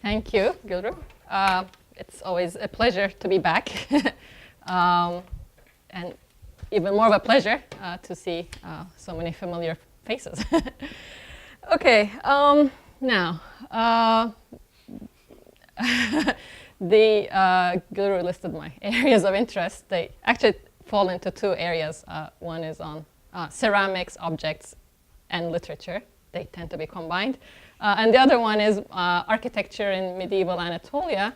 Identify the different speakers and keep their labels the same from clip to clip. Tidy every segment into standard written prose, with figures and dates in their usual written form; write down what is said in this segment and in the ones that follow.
Speaker 1: Thank you, Gülru. It's always a pleasure to be back, and even more of a pleasure to see so many familiar faces. Okay, now, Gülru listed my areas of interest. They actually fall into two areas. One is on ceramics, objects, and literature. They tend to be combined. And the other one is architecture in medieval Anatolia,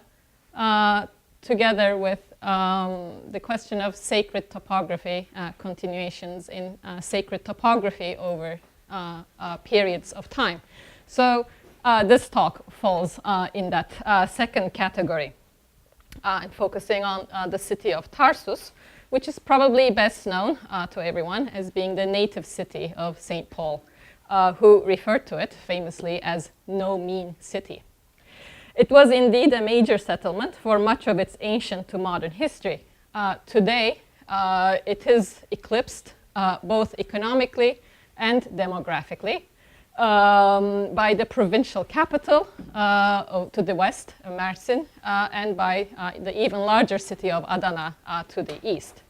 Speaker 1: together with the question of sacred topography, continuations in sacred topography over periods of time. So this talk falls in that second category, and focusing on the city of Tarsus, which is probably best known to everyone as being the native city of St. Paul, who referred to it famously as no mean city. It was indeed a major settlement for much of its ancient to modern history. Today, it is eclipsed both economically and demographically by the provincial capital to the west, Mersin, and by the even larger city of Adana to the east.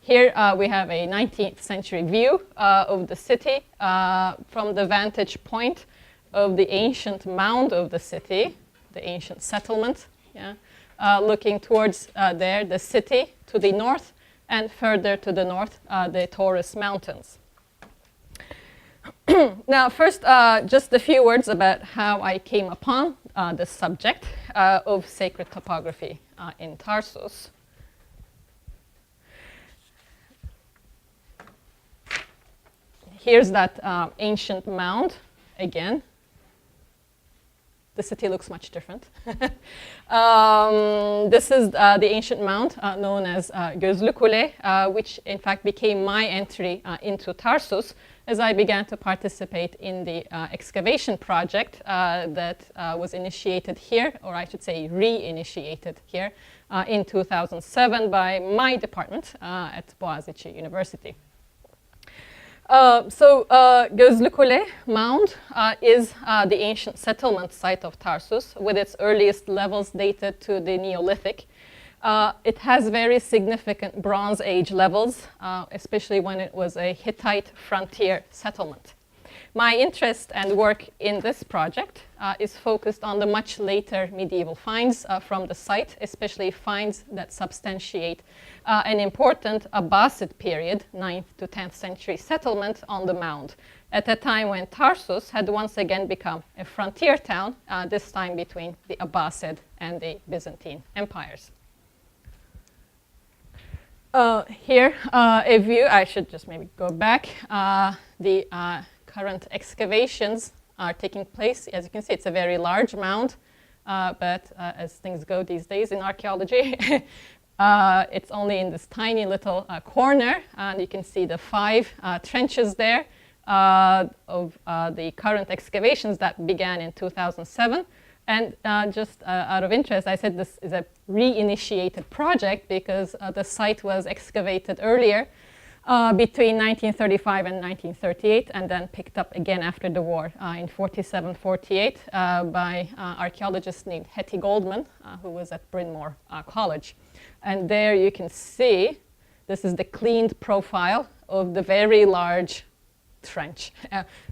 Speaker 1: Here we have a 19th century view of the city from the vantage point of the ancient mound of the city, the ancient settlement, looking towards the city to the north, and further to the north, the Taurus Mountains. Now, first, just a few words about how I came upon the subject of sacred topography in Tarsus. Here's that ancient mound again. The city looks much different. This is the ancient mound known as Gözlü Kule, which in fact became my entry into Tarsus as I began to participate in the excavation project that was initiated here, or I should say re-initiated here, in 2007 by my department at Boğaziçi University. Gözlü Kule mound is the ancient settlement site of Tarsus, with its earliest levels dated to the Neolithic. It has very significant Bronze Age levels, especially when it was a Hittite frontier settlement. My interest and work in this project is focused on the much later medieval finds from the site, especially finds that substantiate an important Abbasid period, 9th to 10th century settlement on the mound, at a time when Tarsus had once again become a frontier town, this time between the Abbasid and the Byzantine empires. Here, a view, I should just maybe go back. The current excavations are taking place. As you can see, it's a very large mound, but as things go these days in archaeology, it's only in this tiny little corner, and you can see the 5 trenches there of the current excavations that began in 2007. And just out of interest, I said this is a re-initiated project because the site was excavated earlier between 1935 and 1938, and then picked up again after the war in 47-48 by archaeologist named Hetty Goldman, who was at Bryn Mawr College. And there you can see, this is the cleaned profile of the very large trench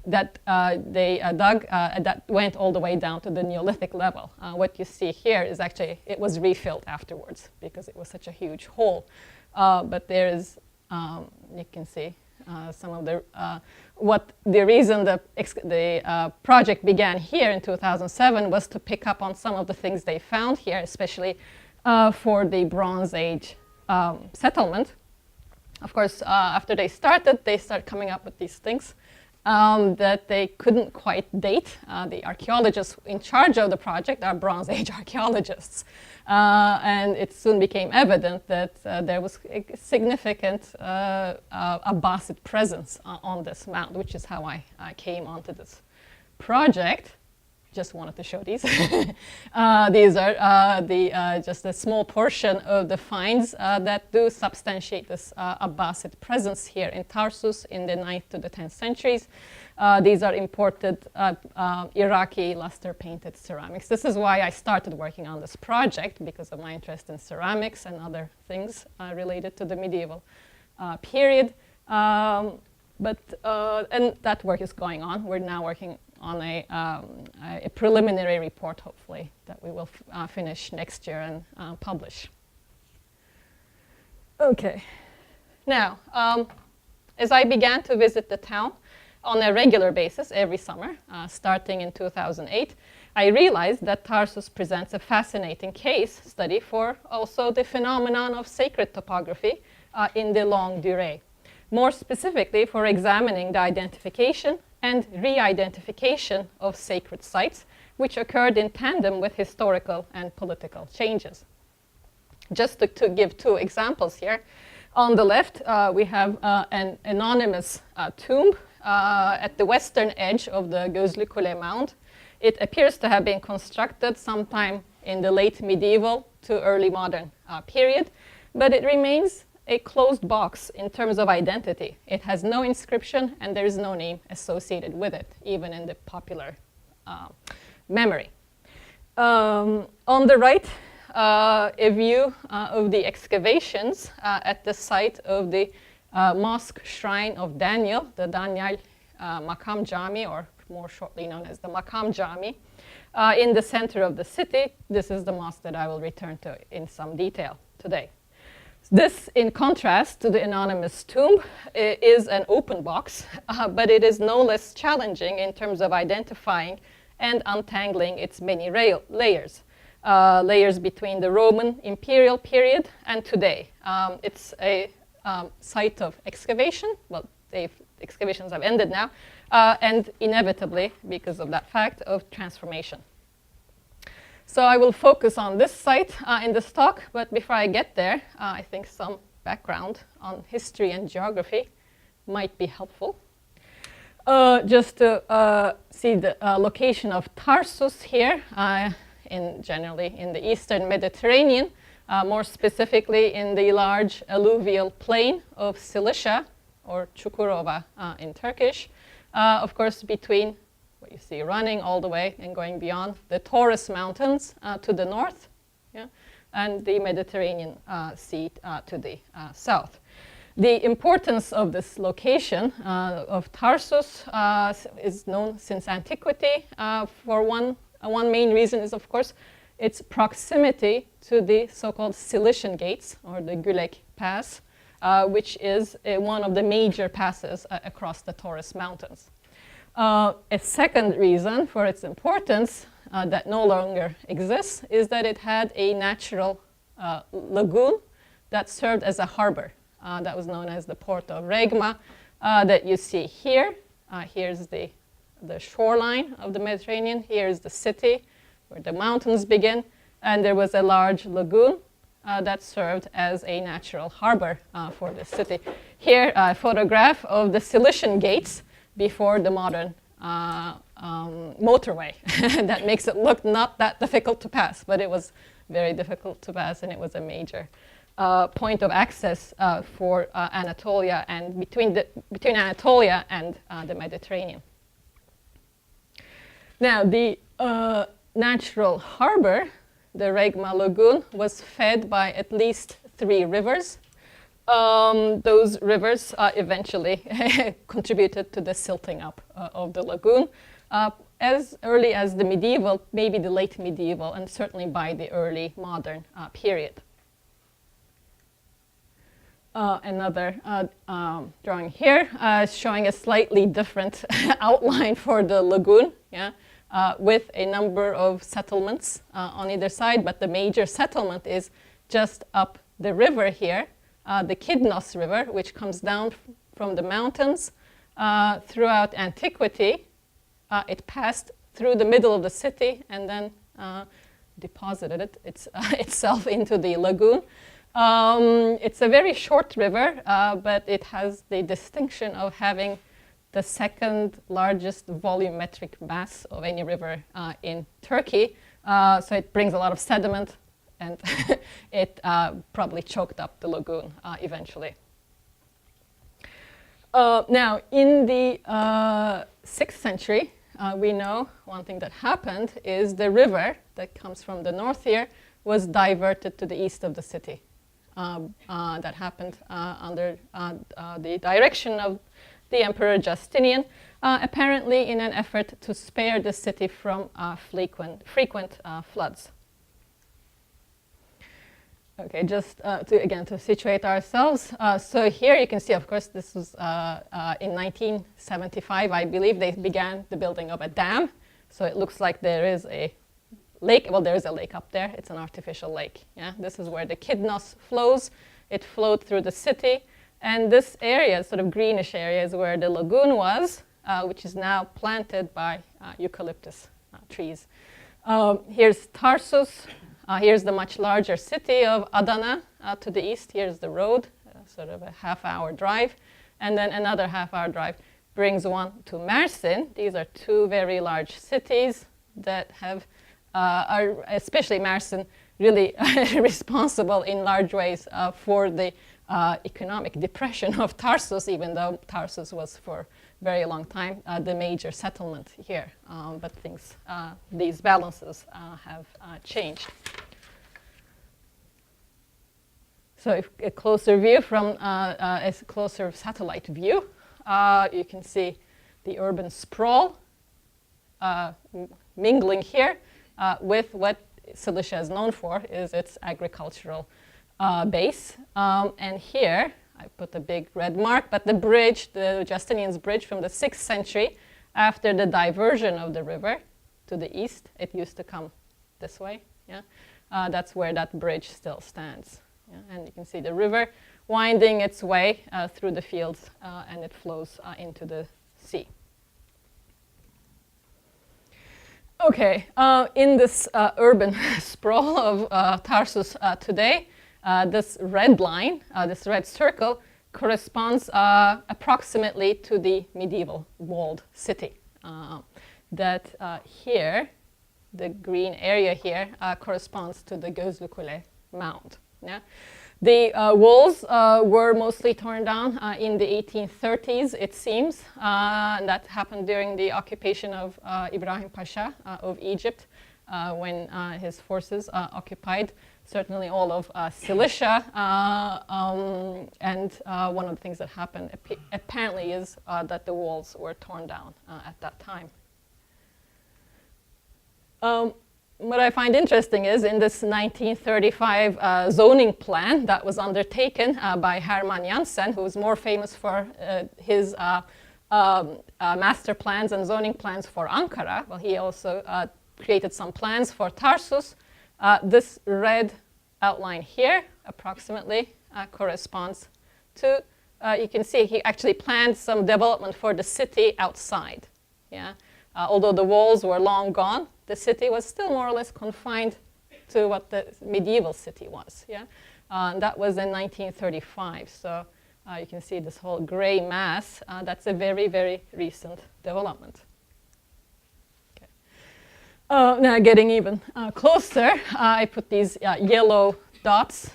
Speaker 1: that they dug that went all the way down to the Neolithic level. What you see here is actually, it was refilled afterwards because it was such a huge hole. But there is, you can see some of the, the reason the project began here in 2007 was to pick up on some of the things they found here, especially for the Bronze Age settlement. Of course, after they started coming up with these things that they couldn't quite date. The archaeologists in charge of the project are Bronze Age archaeologists. And it soon became evident that there was a significant Abbasid presence on this mound, which is how I came onto this project. Just wanted to show these. These are just a small portion of the finds that do substantiate this Abbasid presence here in Tarsus in the 9th to the 10th centuries. These are imported Iraqi luster-painted ceramics. This is why I started working on this project, because of my interest in ceramics and other things related to the medieval period. And that work is going on. We're now working on a preliminary report, hopefully, that we will finish next year and publish. Okay. Now, as I began to visit the town on a regular basis every summer, starting in 2008, I realized that Tarsus presents a fascinating case study for also the phenomenon of sacred topography in the longue durée. More specifically, for examining the identification and re-identification of sacred sites, which occurred in tandem with historical and political changes. Just to give two examples here. On the left, we have an anonymous tomb at the western edge of the Gözlü Kule mound. It appears to have been constructed sometime in the late medieval to early modern period, but it remains a closed box in terms of identity. It has no inscription and there is no name associated with it, even in the popular memory. On the right, a view of the excavations at the site of the mosque shrine of Daniel, the Daniel Makam Jami, or more shortly known as the Makam Jami, in the center of the city. This is the mosque that I will return to in some detail today. This, in contrast to the anonymous tomb, is an open box, but it is no less challenging in terms of identifying and untangling its many layers. Layers between the Roman imperial period and today. It's a site of excavation. Well, the excavations have ended now, and inevitably, because of that fact, of transformation. So I will focus on this site in this talk, but before I get there, I think some background on history and geography might be helpful. Just to see the location of Tarsus here, generally in the eastern Mediterranean, more specifically in the large alluvial plain of Cilicia, or Çukurova in Turkish, of course between what you see running all the way and going beyond the Taurus Mountains to the north, yeah, and the Mediterranean Sea to the south. The importance of this location of Tarsus is known since antiquity. For one main reason is, of course, its proximity to the so-called Cilician Gates, or the Gülek Pass, which is one of the major passes across the Taurus Mountains. A second reason for its importance that no longer exists is that it had a natural lagoon that served as a harbor. That was known as the port of Regma that you see here. Here's the shoreline of the Mediterranean. Here's the city where the mountains begin. And there was a large lagoon that served as a natural harbor for the city. Here, a photograph of the Cilician Gates before the modern motorway. That makes it look not that difficult to pass, but it was very difficult to pass, and it was a major point of access for Anatolia and between Anatolia and the Mediterranean. Now, the natural harbor, the Regma Lagoon, was fed by at least 3 rivers. Those rivers eventually contributed to the silting up of the lagoon as early as the medieval, maybe the late medieval, and certainly by the early modern period. Another drawing here showing a slightly different outline for the lagoon, yeah, with a number of settlements on either side, but the major settlement is just up the river here, the Kidnos River, which comes down from the mountains throughout antiquity. It passed through the middle of the city and then deposited itself into the lagoon. It's a very short river, but it has the distinction of having the second largest volumetric mass of any river in Turkey. So it brings a lot of sediment, and it probably choked up the lagoon eventually. Now, in the 6th century, we know one thing that happened is the river that comes from the north here was diverted to the east of the city. That happened under the direction of the Emperor Justinian, apparently in an effort to spare the city from frequent floods. Okay, just to situate ourselves. So here you can see, of course, this was in 1975, I believe, they began the building of a dam. So it looks like there is a lake. Well, there is a lake up there. It's an artificial lake. Yeah, this is where the Kidnos flows. It flowed through the city. And this area, sort of greenish area, is where the lagoon was, which is now planted by eucalyptus trees. Here's Tarsus. Here's the much larger city of Adana to the east. Here's the road, sort of a half-hour drive. And then another half-hour drive brings one to Mersin. These are two very large cities that have, especially Mersin, really responsible in large ways for the economic depression of Tarsus, even though Tarsus was for a very long time the major settlement here. But these balances have changed. So if a closer view from a closer satellite view, you can see the urban sprawl mingling here with what Cilicia is known for, is its agricultural base. And here, I put a big red mark, but the bridge, the Justinian's bridge from the 6th century, after the diversion of the river to the east, it used to come this way. Yeah, that's where that bridge still stands. Yeah? And you can see the river winding its way through the fields, and it flows into the sea. Okay, in this urban sprawl of Tarsus today, this red line, this red circle, corresponds approximately to the medieval walled city. Here, the green area here, corresponds to the Gözlükule mound. Yeah? The walls were mostly torn down in the 1830s, it seems. And that happened during the occupation of Ibrahim Pasha of Egypt when his forces occupied certainly all of Cilicia. And one of the things that happened apparently is that the walls were torn down at that time. What I find interesting is in this 1935 zoning plan that was undertaken by Hermann Jansen, who was more famous for his master plans and zoning plans for Ankara. Well, he also created some plans for Tarsus. This red outline here approximately corresponds to, you can see he actually planned some development for the city outside. Yeah? Although the walls were long gone, the city was still more or less confined to what the medieval city was. Yeah? That was in 1935. So you can see this whole gray mass. That's a very, very recent development. Okay. Now getting even closer, I put these yellow dots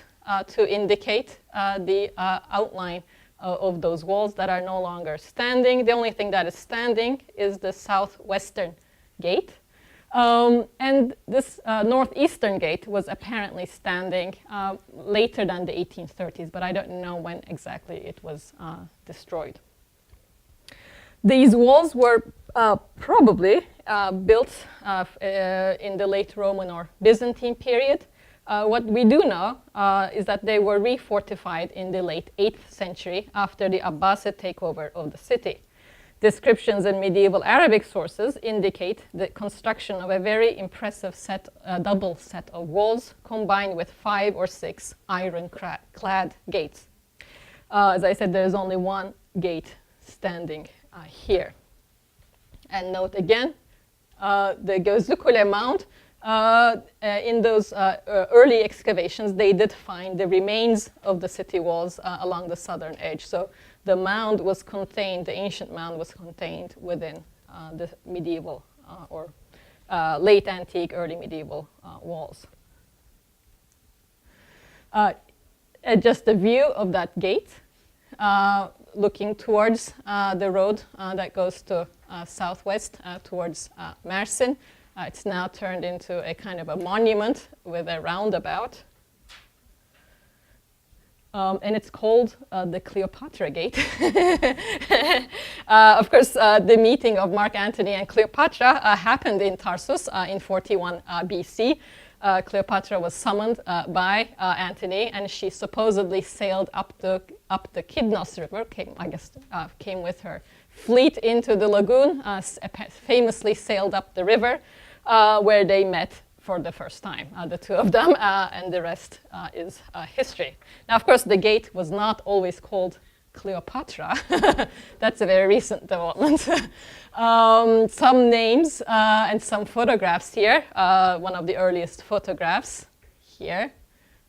Speaker 1: to indicate the outline of those walls that are no longer standing. The only thing that is standing is the southwestern gate. And this northeastern gate was apparently standing later than the 1830s, but I don't know when exactly it was destroyed. These walls were probably built in the late Roman or Byzantine period. What we do know is that they were refortified in the late 8th century after the Abbasid takeover of the city. Descriptions in medieval Arabic sources indicate the construction of a very impressive double set of walls combined with 5 or 6 iron-clad gates. As I said, there is only one gate standing here. And note again, the Gözlükule mound, in those early excavations, they did find the remains of the city walls along the southern edge. So the mound was contained, the ancient mound was contained within the medieval or late antique, early medieval walls. Just a view of that gate. looking towards the road that goes to southwest towards Mersin. It's now turned into a kind of a monument with a roundabout. And it's called the Cleopatra Gate. Of course, the meeting of Mark Antony and Cleopatra happened in Tarsus in 41 BC. Cleopatra was summoned by Antony, and she supposedly sailed up the Kidnos River, came with her fleet into the lagoon, famously sailed up the river, where they met for the first time, the two of them, and the rest is history. Now, of course, the gate was not always called Cleopatra. That's a very recent development. Some names and some photographs here. One of the earliest photographs here,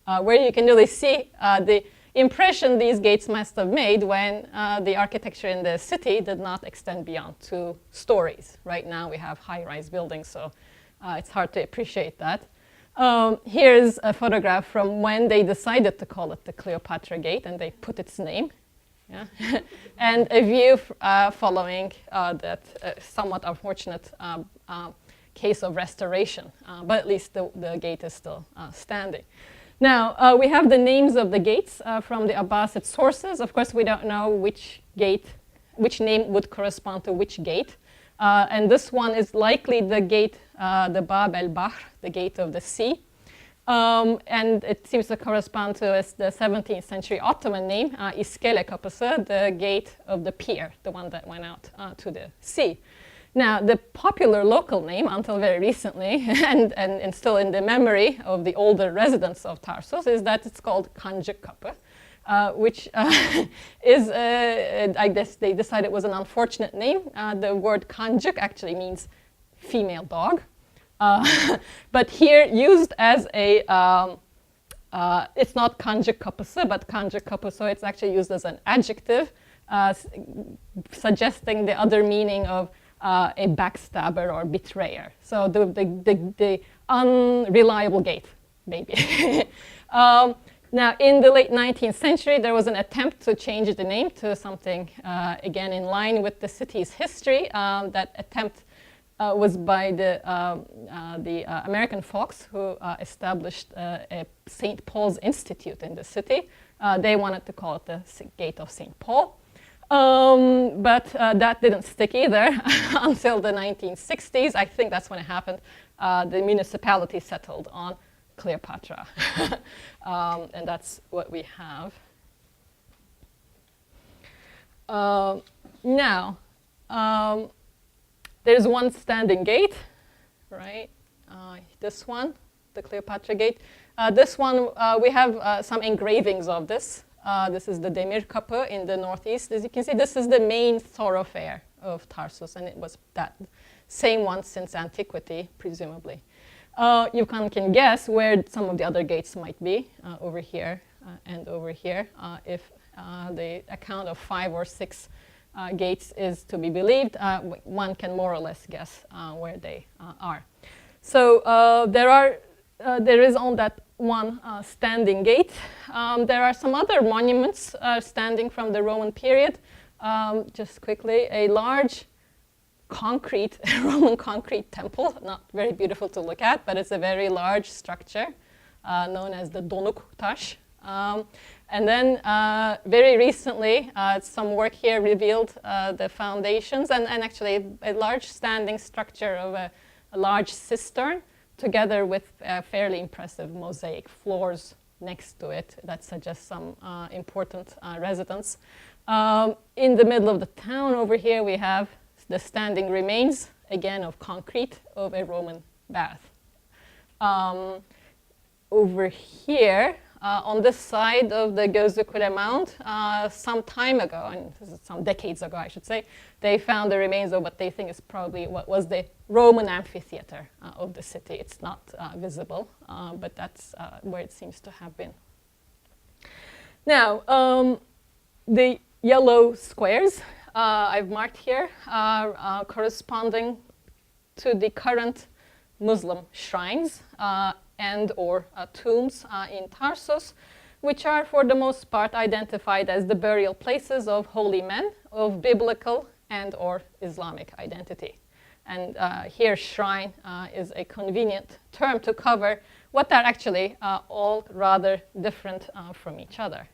Speaker 1: where you can really see the impression these gates must have made when the architecture in the city did not extend beyond 2 stories. Right now we have high-rise buildings, so it's hard to appreciate that. Here's a photograph from when they decided to call it the Cleopatra Gate, and they put its name. Yeah. And a view following that somewhat unfortunate case of restoration, but at least the gate is still standing. Now, we have the names of the gates from the Abbasid sources. Of course, we don't know which name would correspond to which gate. And this one is likely the gate, the Bab el-Bahr, the gate of the sea. And it seems to correspond to the 17th century Ottoman name, İskele Kapısı, the gate of the pier, the one that went out to the sea. Now, the popular local name, until very recently, and still in the memory of the older residents of Tarsus, is that it's called Kancık Kapı, which is, I guess they decided it was an unfortunate name. The word kancık actually means female dog. But here used as a, it's not Kancık Kapısı, but Kancık Kapı, so it's actually used as an adjective, suggesting the other meaning of a backstabber or betrayer. So the unreliable gate, maybe. Now, in the late 19th century, there was an attempt to change the name to something, again, in line with the city's history. That attempt was by the American folks who established a St. Paul's Institute in the city. They wanted to call it the Gate of St. Paul. But that didn't stick either until the 1960s. I think that's when it happened. The municipality settled on Cleopatra. And that's what we have. Now, there's one standing gate, right? This one, the Cleopatra Gate. This one, we have some engravings of this. This is the Demir Kapı in the northeast. As you can see, this is the main thoroughfare of Tarsus, and it was that same one since antiquity, presumably. You can guess where some of the other gates might be, over here and over here, if the account of 5 or 6 gates is to be believed. One can more or less guess where they are. So there is on that one standing gate. There are some other monuments standing from the Roman period. Just quickly, a large Roman concrete temple, not very beautiful to look at, but it's a very large structure known as the Donuk Taş. And then very recently, some work here revealed the foundations and actually a large standing structure of a large cistern, together with fairly impressive mosaic floors next to it that suggests some important residence. In the middle of the town over here, we have the standing remains, again of concrete, of a Roman bath. Over here, on this side of the Gözlükule Mound, some time ago, and this is some decades ago, I should say, they found the remains of what they think is probably what was the Roman amphitheater of the city. It's not visible, but that's where it seems to have been. Now, the yellow squares I've marked here are corresponding to the current Muslim shrines and or tombs in Tarsus. which are for the most part identified as the burial places of holy men of biblical and or Islamic identity. And here shrine is a convenient term to cover what are actually all rather different from each other.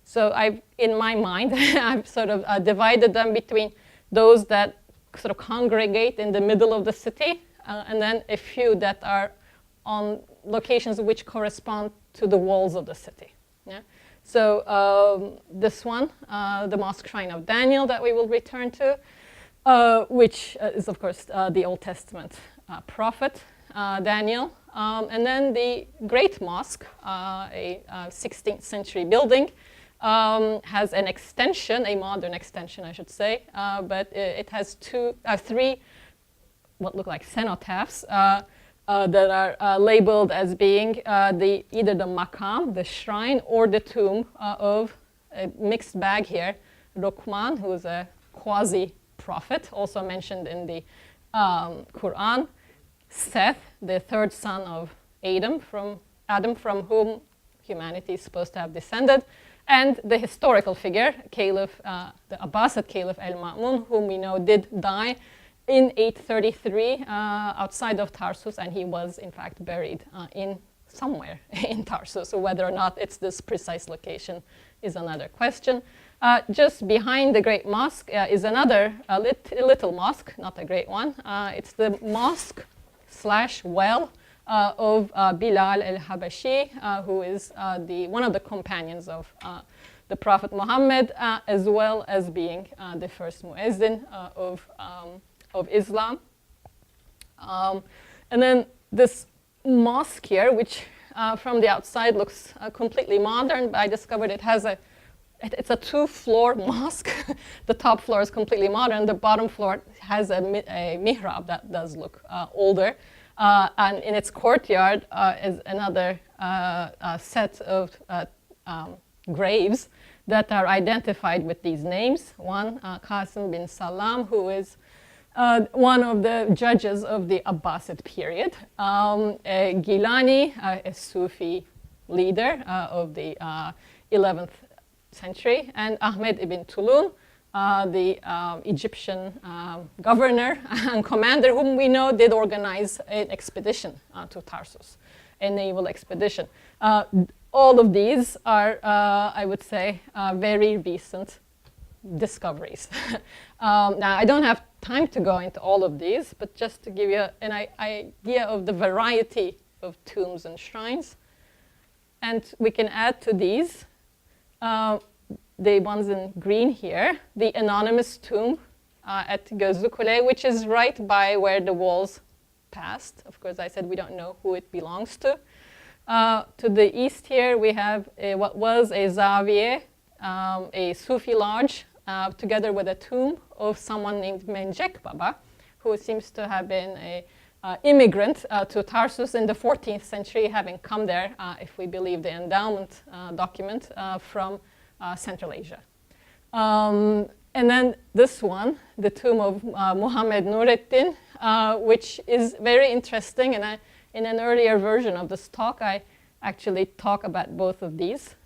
Speaker 1: So in my mind, I've sort of divided them between those that sort of congregate in the middle of the city, and then a few that are on locations which correspond to the walls of the city. Yeah? So this one, the Mosque Shrine of Daniel that we will return to, which is of course the Old Testament prophet Daniel. And then the Great Mosque, a 16th century building, has an extension, a modern extension I should say, but it has three what look like cenotaphs that are labeled as being either the maqam, the shrine, or the tomb of a mixed bag here, Lokman, who is a quasi-prophet, also mentioned in the Quran, Seth, the third son of Adam, from whom humanity is supposed to have descended, and the historical figure, Caliph, the Abbasid Caliph al-Ma'mun, whom we know did die in 833 outside of Tarsus, and he was in fact buried in somewhere in Tarsus. So whether or not it's this precise location is another question. Just behind the Great Mosque is another little mosque, not a great one. It's the mosque / well of Bilal al-Habashi, who is one of the companions of the Prophet Muhammad, as well as being the first muezzin of Islam. And then this mosque here, which from the outside looks completely modern, but I discovered it's a two-floor mosque. The top floor is completely modern. The bottom floor has a mihrab that does look older. And in its courtyard is another set of graves that are identified with these names. One, Qasim bin Salam, who is one of the judges of the Abbasid period. Gilani, a Sufi leader of the 11th century, and Ahmed ibn Tulun, the Egyptian governor and commander, whom we know did organize an expedition to Tarsus, a naval expedition. All of these are, I would say, very recent discoveries. Now, I don't have time to go into all of these, but just to give you an idea of the variety of tombs and shrines. And we can add to these the ones in green here, the anonymous tomb at Gözlükule, which is right by where the walls passed. Of course, I said we don't know who it belongs to. To the east here, we have what was a Zaviye, a Sufi lodge, together with a tomb of someone named Mencek Baba, who seems to have been an immigrant to Tarsus in the 14th century, having come there, if we believe the endowment document, from Central Asia. And then this one, the tomb of Muhammad Nureddin, which is very interesting. And in an earlier version of this talk, I actually talk about both of these,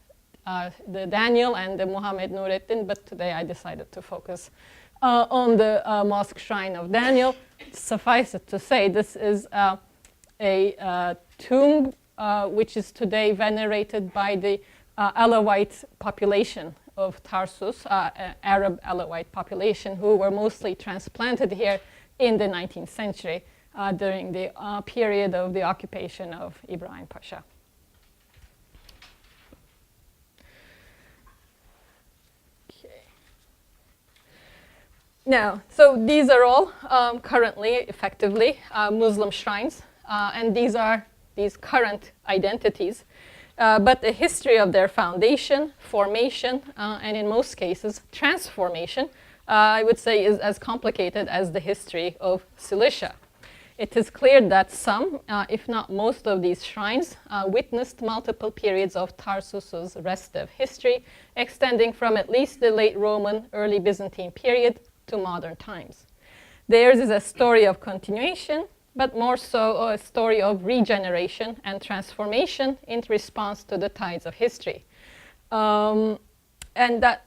Speaker 1: the Daniel and the Muhammad Nureddin, but today I decided to focus on the Mosque Shrine of Daniel. Suffice it to say, this is a tomb which is today venerated by the Alawite population of Tarsus, Arab Alawite population, who were mostly transplanted here in the 19th century during the period of the occupation of Ibrahim Pasha. Okay. Now, so these are all currently, effectively, Muslim shrines, and these are these current identities. But the history of their foundation, formation, and in most cases, transformation, I would say is as complicated as the history of Cilicia. It is clear that some, if not most of these shrines, witnessed multiple periods of Tarsus's restive history, extending from at least the late Roman, early Byzantine period to modern times. Theirs is a story of continuation, but more so a story of regeneration and transformation in response to the tides of history. And that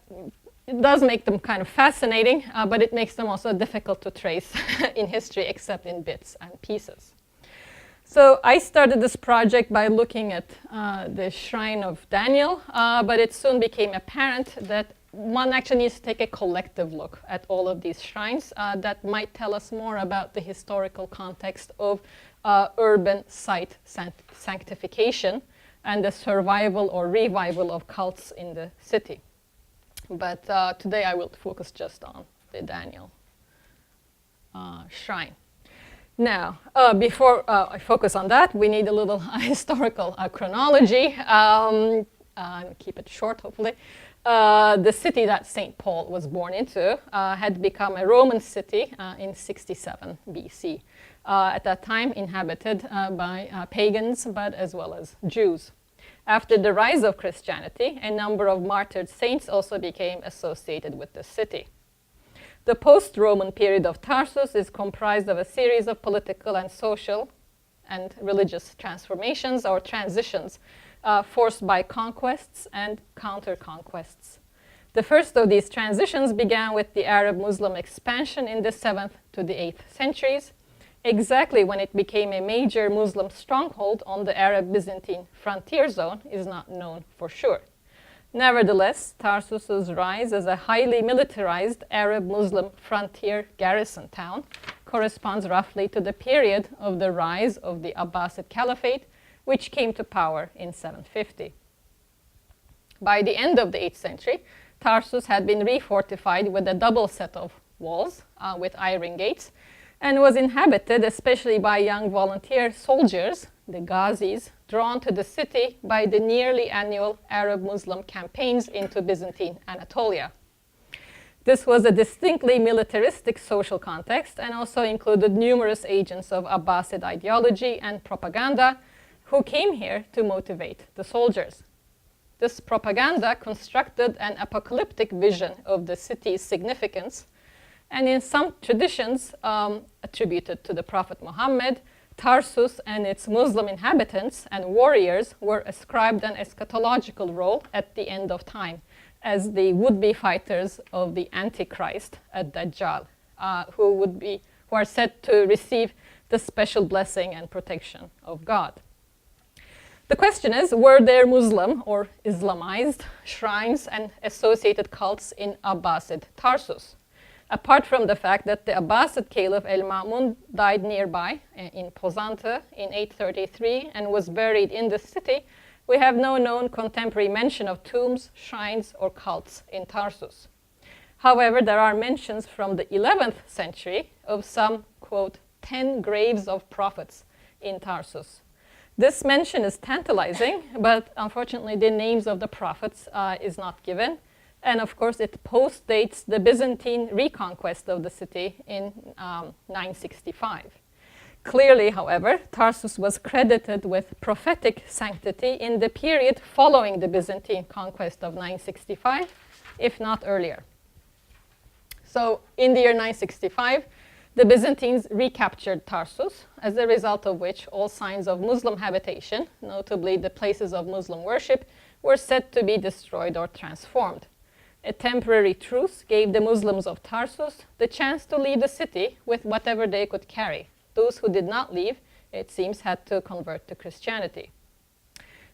Speaker 1: it does make them kind of fascinating, but it makes them also difficult to trace in history, except in bits and pieces. So I started this project by looking at the shrine of Daniel, but it soon became apparent that one actually needs to take a collective look at all of these shrines that might tell us more about the historical context of urban site sanctification and the survival or revival of cults in the city. But today I will focus just on the Daniel shrine. Now, before I focus on that, we need a little historical chronology. Keep it short, hopefully. The city that St. Paul was born into had become a Roman city in 67 BC. At that time, inhabited by pagans, but as well as Jews. After the rise of Christianity, a number of martyred saints also became associated with the city. The post-Roman period of Tarsus is comprised of a series of political and social and religious transformations or transitions forced by conquests and counter-conquests. The first of these transitions began with the Arab-Muslim expansion in the 7th to the 8th centuries, exactly when it became a major Muslim stronghold on the Arab-Byzantine frontier zone is not known for sure. Nevertheless, Tarsus's rise as a highly militarized Arab-Muslim frontier garrison town corresponds roughly to the period of the rise of the Abbasid Caliphate, which came to power in 750. By the end of the 8th century, Tarsus had been refortified with a double set of walls with iron gates, and was inhabited especially by young volunteer soldiers, the Ghazis, drawn to the city by the nearly annual Arab-Muslim campaigns into Byzantine Anatolia. This was a distinctly militaristic social context and also included numerous agents of Abbasid ideology and propaganda who came here to motivate the soldiers. This propaganda constructed an apocalyptic vision of the city's significance, and in some traditions attributed to the Prophet Muhammad, Tarsus and its Muslim inhabitants and warriors were ascribed an eschatological role at the end of time as the would-be fighters of the Antichrist, ad-Dajjal, who are said to receive the special blessing and protection of God. The question is, were there Muslim or Islamized shrines and associated cults in Abbasid Tarsus? Apart from the fact that the Abbasid Caliph El-Ma'mun died nearby in Pozantı in 833 and was buried in the city, we have no known contemporary mention of tombs, shrines, or cults in Tarsus. However, there are mentions from the 11th century of some, quote, 10 graves of prophets in Tarsus. This mention is tantalizing, but unfortunately the names of the prophets is not given. And of course, it postdates the Byzantine reconquest of the city in 965. Clearly, however, Tarsus was credited with prophetic sanctity in the period following the Byzantine conquest of 965, if not earlier. So, in the year 965, the Byzantines recaptured Tarsus, as a result of which all signs of Muslim habitation, notably the places of Muslim worship, were said to be destroyed or transformed. A temporary truce gave the Muslims of Tarsus the chance to leave the city with whatever they could carry. Those who did not leave, it seems, had to convert to Christianity.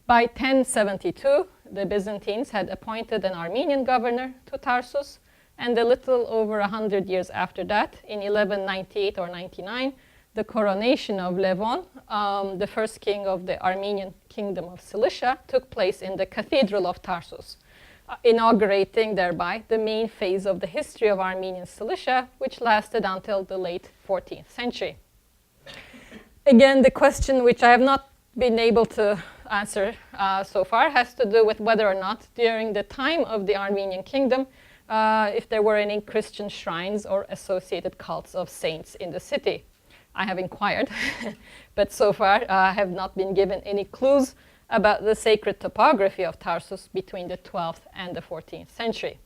Speaker 1: By 1072, the Byzantines had appointed an Armenian governor to Tarsus, and a little over 100 years after that, in 1198 or 99, the coronation of Levon, the first king of the Armenian kingdom of Cilicia, took place in the Cathedral of Tarsus, inaugurating thereby the main phase of the history of Armenian Cilicia, which lasted until the late 14th century. Again, the question which I have not been able to answer so far has to do with whether or not during the time of the Armenian kingdom, if there were any Christian shrines or associated cults of saints in the city. I have inquired, but so far I have not been given any clues about the sacred topography of Tarsus between the 12th and the 14th century.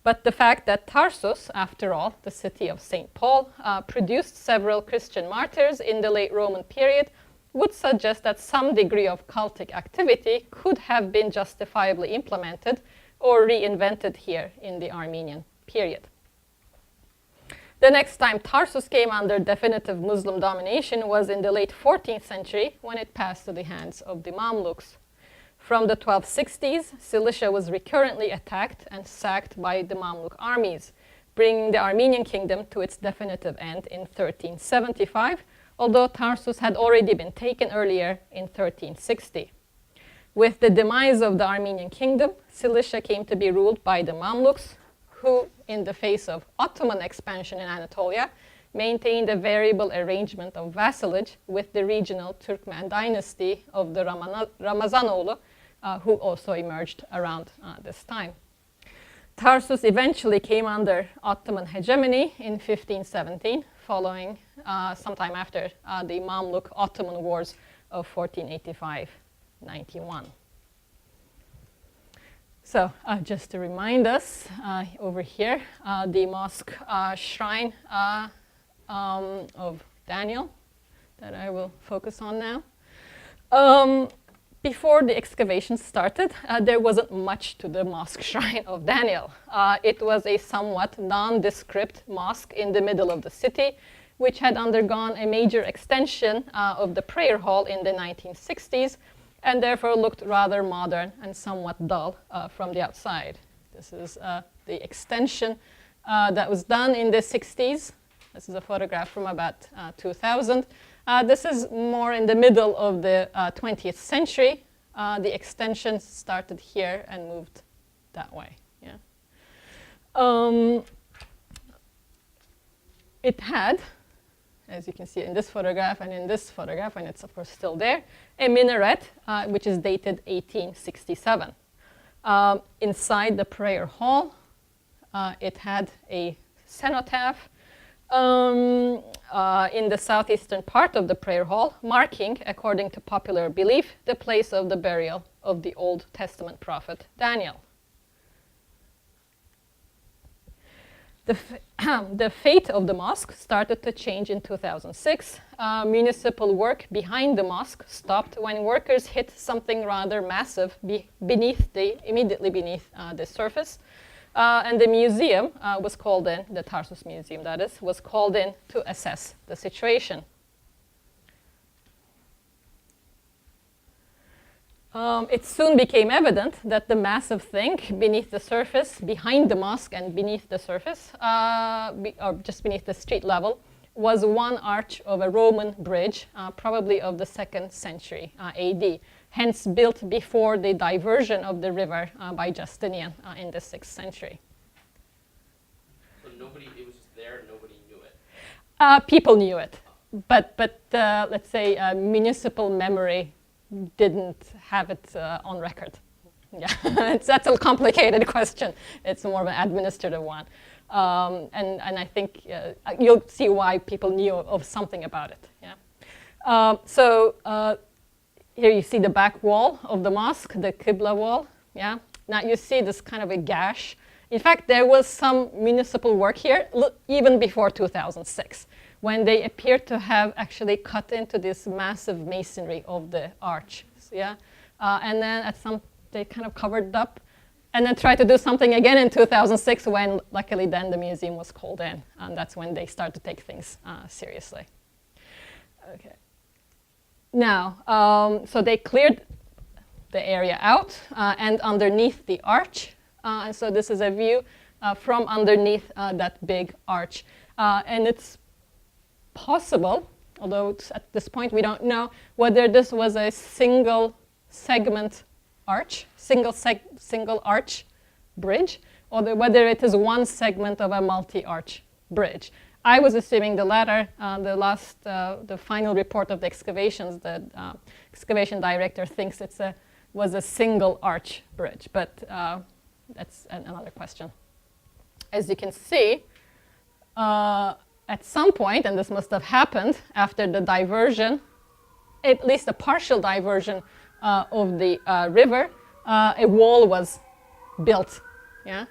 Speaker 1: But the fact that Tarsus, after all, the city of St. Paul, produced several Christian martyrs in the late Roman period would suggest that some degree of cultic activity could have been justifiably implemented or reinvented here in the Armenian period. The next time Tarsus came under definitive Muslim domination was in the late 14th century when it passed to the hands of the Mamluks. From the 1260s, Cilicia was recurrently attacked and sacked by the Mamluk armies, bringing the Armenian kingdom to its definitive end in 1375, although Tarsus had already been taken earlier in 1360. With the demise of the Armenian kingdom, Cilicia came to be ruled by the Mamluks, who, in the face of Ottoman expansion in Anatolia, maintained a variable arrangement of vassalage with the regional Turkmen dynasty of the Ramazanoğlu, who also emerged around this time. Tarsus eventually came under Ottoman hegemony in 1517, following sometime after the Mamluk-Ottoman Wars of 1485-91. So just to remind us, over here, the mosque shrine of Daniel that I will focus on now. Before the excavations started, there wasn't much to the mosque shrine of Daniel. It was a somewhat nondescript mosque in the middle of the city, which had undergone a major extension of the prayer hall in the 1960s, and therefore looked rather modern and somewhat dull from the outside. This is the extension that was done in the 60s. This is a photograph from about 2000. This is more in the middle of the 20th century. The extension started here and moved that way. Yeah. It had, as you can see in this photograph and in this photograph, and it's of course still there, a minaret which is dated 1867. Inside the prayer hall, it had a cenotaph in the southeastern part of the prayer hall, marking, according to popular belief, the place of the burial of the Old Testament prophet Daniel. The fate of the mosque started to change in 2006. Municipal work behind the mosque stopped when workers hit something rather massive immediately beneath the surface. And the museum was called in, the Tarsus Museum that is, was called in to assess the situation. It soon became evident that the massive thing beneath the surface, behind the mosque and beneath the surface, or just beneath the street level, was one arch of a Roman bridge, probably of the 2nd century AD, hence built before the diversion of the river by Justinian in the 6th century.
Speaker 2: So it was just there, nobody knew it?
Speaker 1: People knew it, but let's say municipal memory didn't have it on record. Yeah, that's a complicated question. It's more of an administrative one. And I think you'll see why people knew of something about it. Yeah. Here you see the back wall of the mosque, the Qibla wall. Yeah. Now you see this kind of a gash. In fact, there was some municipal work here even before 2006, when they appeared to have actually cut into this massive masonry of the arch. So, yeah. And then they kind of covered it up and then tried to do something again in 2006 when luckily then the museum was called in. And that's when they started to take things seriously. Okay. Now, so they cleared the area out and underneath the arch. And so this is a view from underneath that big arch. And it's possible, although at this point we don't know, whether this was a single segment arch, single arch bridge, or whether it is one segment of a multi-arch bridge. I was assuming the latter. The final report of the excavations, the excavation director thinks was a single arch bridge, but that's another question. As you can see, at some point, and this must have happened after the diversion, at least a partial diversion of the river, a wall was built. Yeah.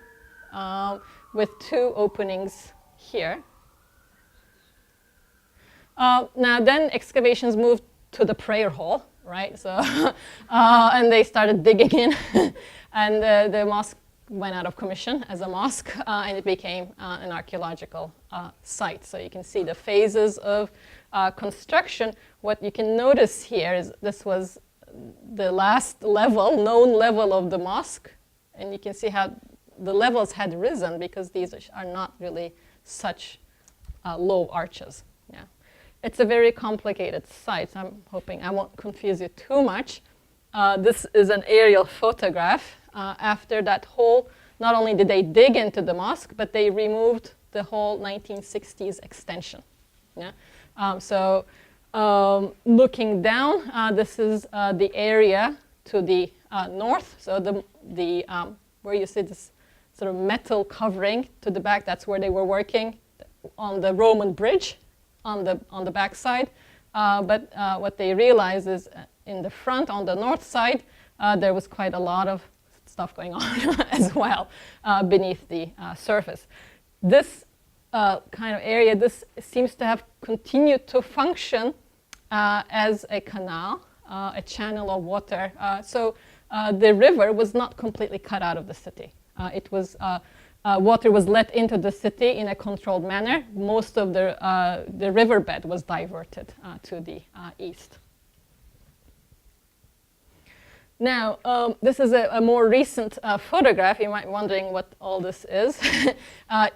Speaker 1: with 2 openings here. Now then excavations moved to the prayer hall, right? So, and they started digging in, and the mosque went out of commission as a mosque, and it became an archaeological site. So you can see the phases of construction. What you can notice here is this was the last level, known level of the mosque, and you can see how the levels had risen because these are not really such low arches. Yeah. It's a very complicated site, so I'm hoping I won't confuse you too much. This is an aerial photograph. After that whole, not only did they dig into the mosque, but they removed the whole 1960s extension. Yeah? Looking down, this is the area to the north. So where you see this sort of metal covering to the back, that's where they were working on the Roman bridge on the back side. But what they realized is in the front, on the north side, there was quite a lot of stuff going on as well beneath the surface. This kind of area, this seems to have continued to function as a canal, a channel of water. So the river was not completely cut out of the city. Water was let into the city in a controlled manner. Most of the riverbed was diverted to the east. Now, this is a more recent photograph. You might be wondering what all this is.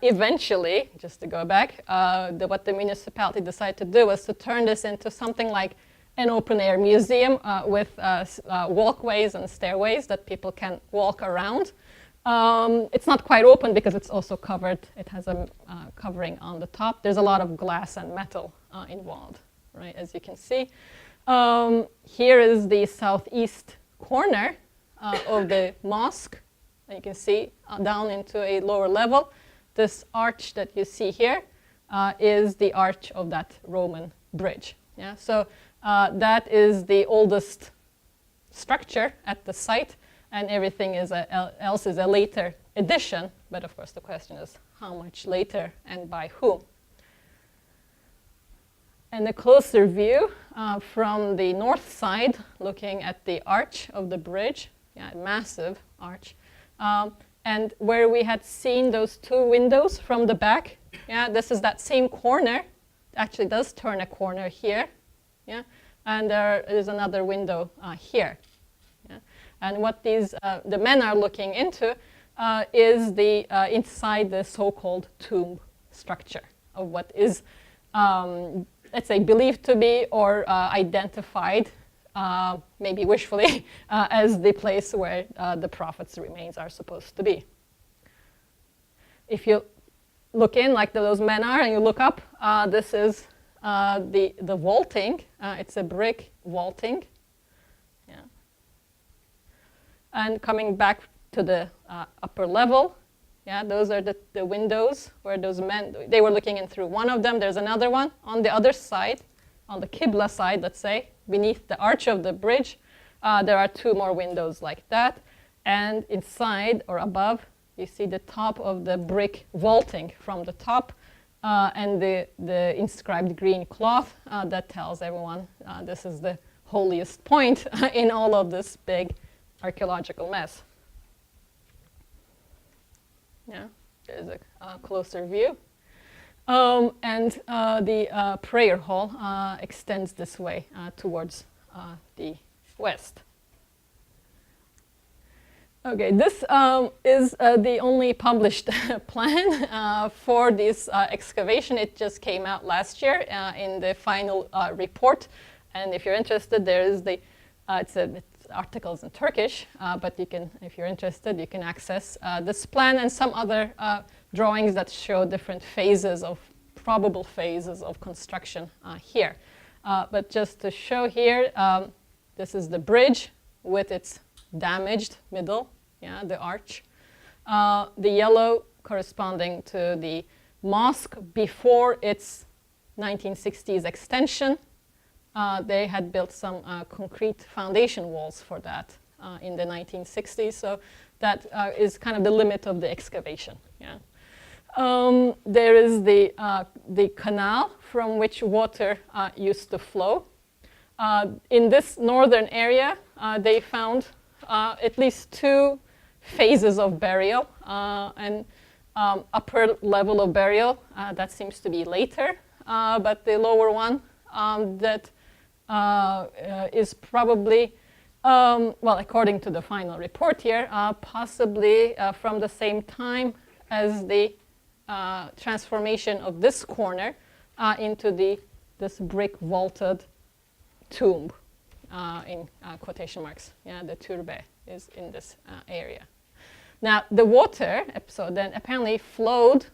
Speaker 1: Eventually, just to go back, what the municipality decided to do was to turn this into something like an open-air museum with walkways and stairways that people can walk around. It's not quite open because it's also covered. It has a covering on the top. There's a lot of glass and metal involved, right, as you can see. Here is the southeast corner of the mosque. And you can see down into a lower level. This arch that you see here is the arch of that Roman bridge. Yeah? So that is the oldest structure at the site, and everything else is a later addition. But of course the question is how much later and by whom? And a closer view from the north side, looking at the arch of the bridge, yeah, massive arch. And where we had seen those 2 windows from the back, yeah, this is that same corner. It actually does turn a corner here, yeah, and there is another window here. Yeah. And what the men are looking into is the inside the so-called tomb structure of what is let's say, believed to be or identified, maybe wishfully, as the place where the prophet's remains are supposed to be. If you look in like those men are and you look up, this is the vaulting. It's a brick vaulting. Yeah. And coming back to the upper level, yeah, those are the windows where those men, they were looking in through one of them. There's another one on the other side, on the Qibla side, let's say, beneath the arch of the bridge. There are 2 more windows like that. And inside or above, you see the top of the brick vaulting from the top and the inscribed green cloth that tells everyone this is the holiest point in all of this big archaeological mess. Yeah, there's a closer view. And the prayer hall extends this way towards the west. Okay, this is the only published plan for this excavation. It just came out last year in the final report. And if you're interested, there is it's articles in Turkish, but you can, if you're interested, you can access this plan and some other drawings that show different probable phases of construction here. But just to show here, this is the bridge with its damaged middle, yeah, the arch. The yellow corresponding to the mosque before its 1960s extension. They had built some concrete foundation walls for that in the 1960s, so that is kind of the limit of the excavation. Yeah. There is the canal from which water used to flow. In this northern area, they found at least 2 phases of burial, and upper level of burial that seems to be later, but the lower one that is probably, well, according to the final report here, possibly from the same time as the transformation of this corner into this brick vaulted tomb, in quotation marks. Yeah, the turbe is in this area. Now, the water, so then apparently flowed,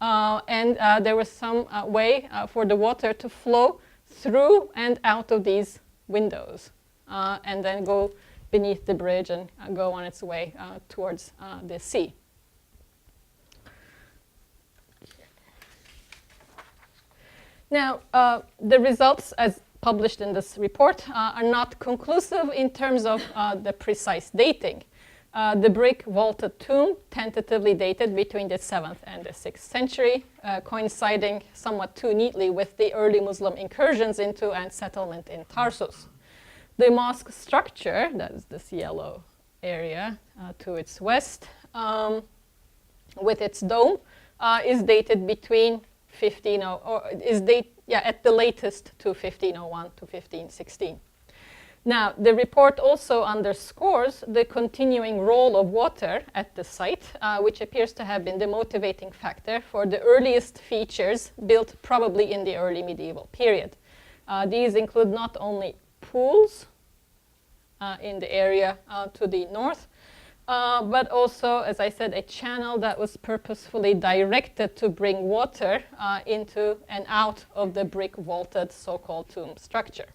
Speaker 1: and there was some way for the water to flow through and out of these windows, and then go beneath the bridge and go on its way towards the sea. Now, the results as published in this report are not conclusive in terms of the precise dating. The brick vaulted tomb tentatively dated between the 7th and the 6th century, coinciding somewhat too neatly with the early Muslim incursions into and settlement in Tarsus. The mosque structure, that is this yellow area to its west, with its dome, is dated between at the latest to 1501 to 1516. Now, the report also underscores the continuing role of water at the site, which appears to have been the motivating factor for the earliest features built probably in the early medieval period. These include not only pools in the area to the north, but also, as I said, a channel that was purposefully directed to bring water into and out of the brick vaulted so-called tomb structure.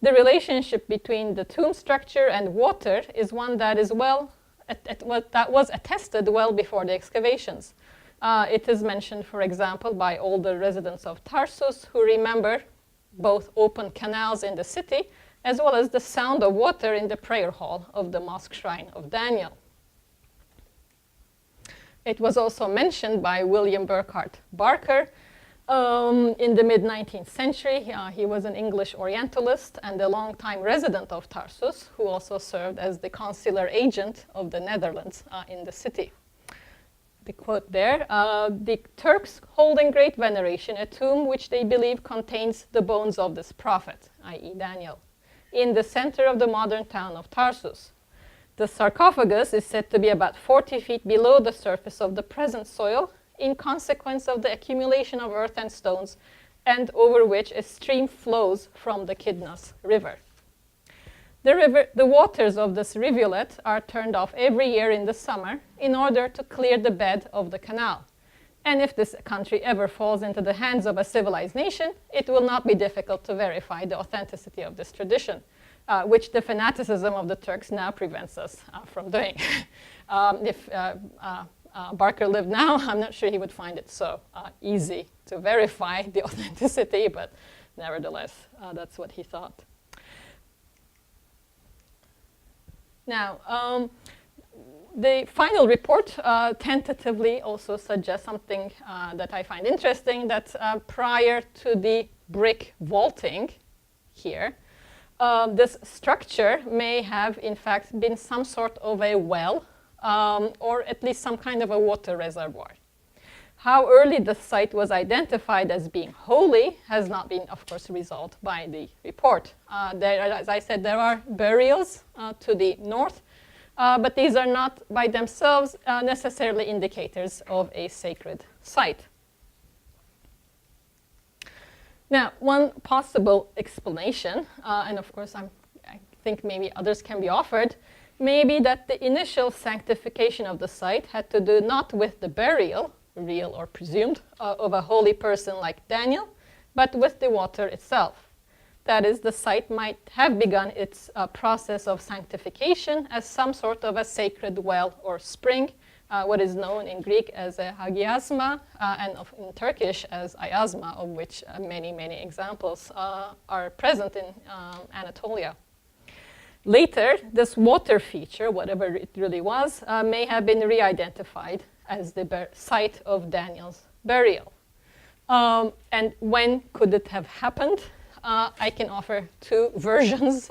Speaker 1: The relationship between the tomb structure and water is one that is that was attested well before the excavations. It is mentioned, for example, by older residents of Tarsus who remember both open canals in the city as well as the sound of water in the prayer hall of the mosque shrine of Daniel. It was also mentioned by William Burckhardt Barker in the mid-19th century. He was an English Orientalist and a long-time resident of Tarsus, who also served as the consular agent of the Netherlands in the city. The quote there, the Turks hold in great veneration a tomb which they believe contains the bones of this prophet, i.e. Daniel, in the center of the modern town of Tarsus. The sarcophagus is said to be about 40 feet below the surface of the present soil, in consequence of the accumulation of earth and stones, and over which a stream flows from the Kidnas River. The waters of this rivulet are turned off every year in the summer in order to clear the bed of the canal. And if this country ever falls into the hands of a civilized nation, it will not be difficult to verify the authenticity of this tradition, which the fanaticism of the Turks now prevents us from doing. If Barker lived now, I'm not sure he would find it so easy to verify the authenticity, but nevertheless, that's what he thought. Now, the final report tentatively also suggests something that I find interesting, that prior to the brick vaulting here, this structure may have in fact been some sort of a well, or at least some kind of a water reservoir. How early the site was identified as being holy has not been, of course, resolved by the report. As I said, there are burials to the north, but these are not by themselves necessarily indicators of a sacred site. Now, one possible explanation, and of course I think maybe others can be offered, may be that the initial sanctification of the site had to do not with the burial, real or presumed, of a holy person like Daniel, but with the water itself. That is, the site might have begun its process of sanctification as some sort of a sacred well or spring, what is known in Greek as a hagiasma, and in Turkish as ayazma, of which many, many examples are present in Anatolia. Later, this water feature, whatever it really was, may have been re-identified as the site of Daniel's burial. And when could it have happened? I can offer two versions.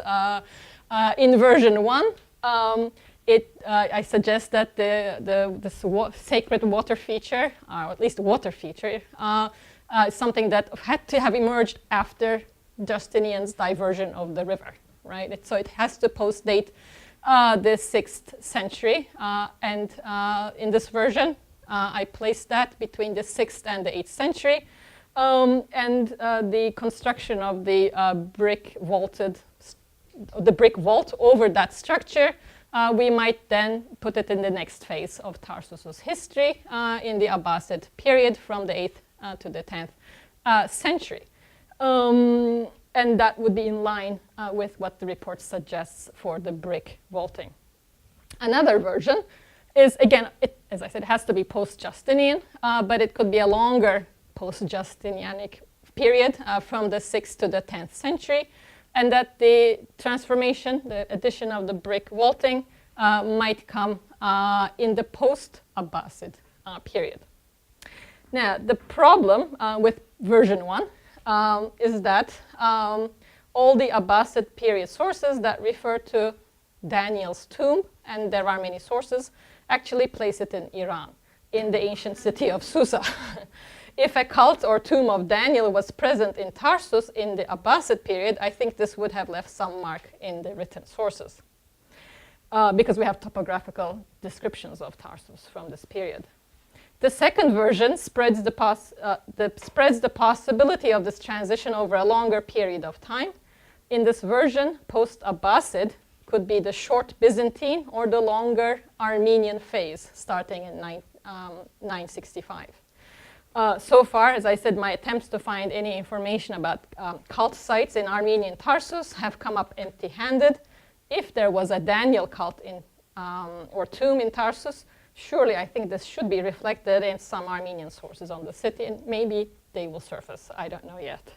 Speaker 1: In version 1, I suggest that this sacred water feature, or at least water feature, is something that had to have emerged after Justinian's diversion of the river, right? So it has to post-date the 6th century, and in this version, I placed that between the 6th and the 8th century, and the construction of the brick vault over that structure, we might then put it in the next phase of Tarsus's history in the Abbasid period from the 8th to the 10th century. And that would be in line with what the report suggests for the brick vaulting. Another version is, again, as I said, it has to be post-Justinian, but it could be a longer post-Justinianic period from the 6th to the 10th century, and that the transformation, the addition of the brick vaulting, might come in the post-Abbasid period. Now, the problem with version 1 is that all the Abbasid period sources that refer to Daniel's tomb, and there are many sources, actually place it in Iran, in the ancient city of Susa. If a cult or tomb of Daniel was present in Tarsus in the Abbasid period, I think this would have left some mark in the written sources, because we have topographical descriptions of Tarsus from this period. The second version spreads the possibility of this transition over a longer period of time. In this version, post-Abbasid could be the short Byzantine or the longer Armenian phase, starting in 965. So far, as I said, my attempts to find any information about cult sites in Armenian Tarsus have come up empty-handed. If there was a Daniel cult or tomb in Tarsus, surely I think this should be reflected in some Armenian sources on the city, and maybe they will surface. I don't know yet.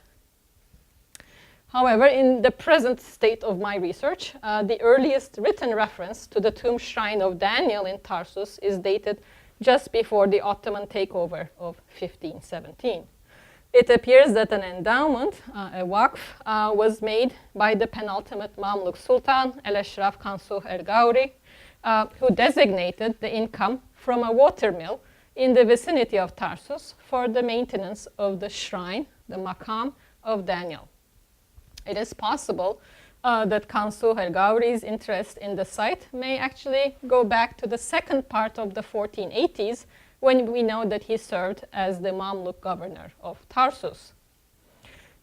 Speaker 1: However, in the present state of my research, the earliest written reference to the tomb shrine of Daniel in Tarsus is dated just before the Ottoman takeover of 1517. It appears that an endowment, a waqf, was made by the penultimate Mamluk Sultan, El-Eshraf Kansuh el-Gauri, who designated the income from a watermill in the vicinity of Tarsus for the maintenance of the shrine, the maqam of Daniel. It is possible that Kansuh el-Gauri's interest in the site may actually go back to the second part of the 1480s, when we know that he served as the Mamluk governor of Tarsus.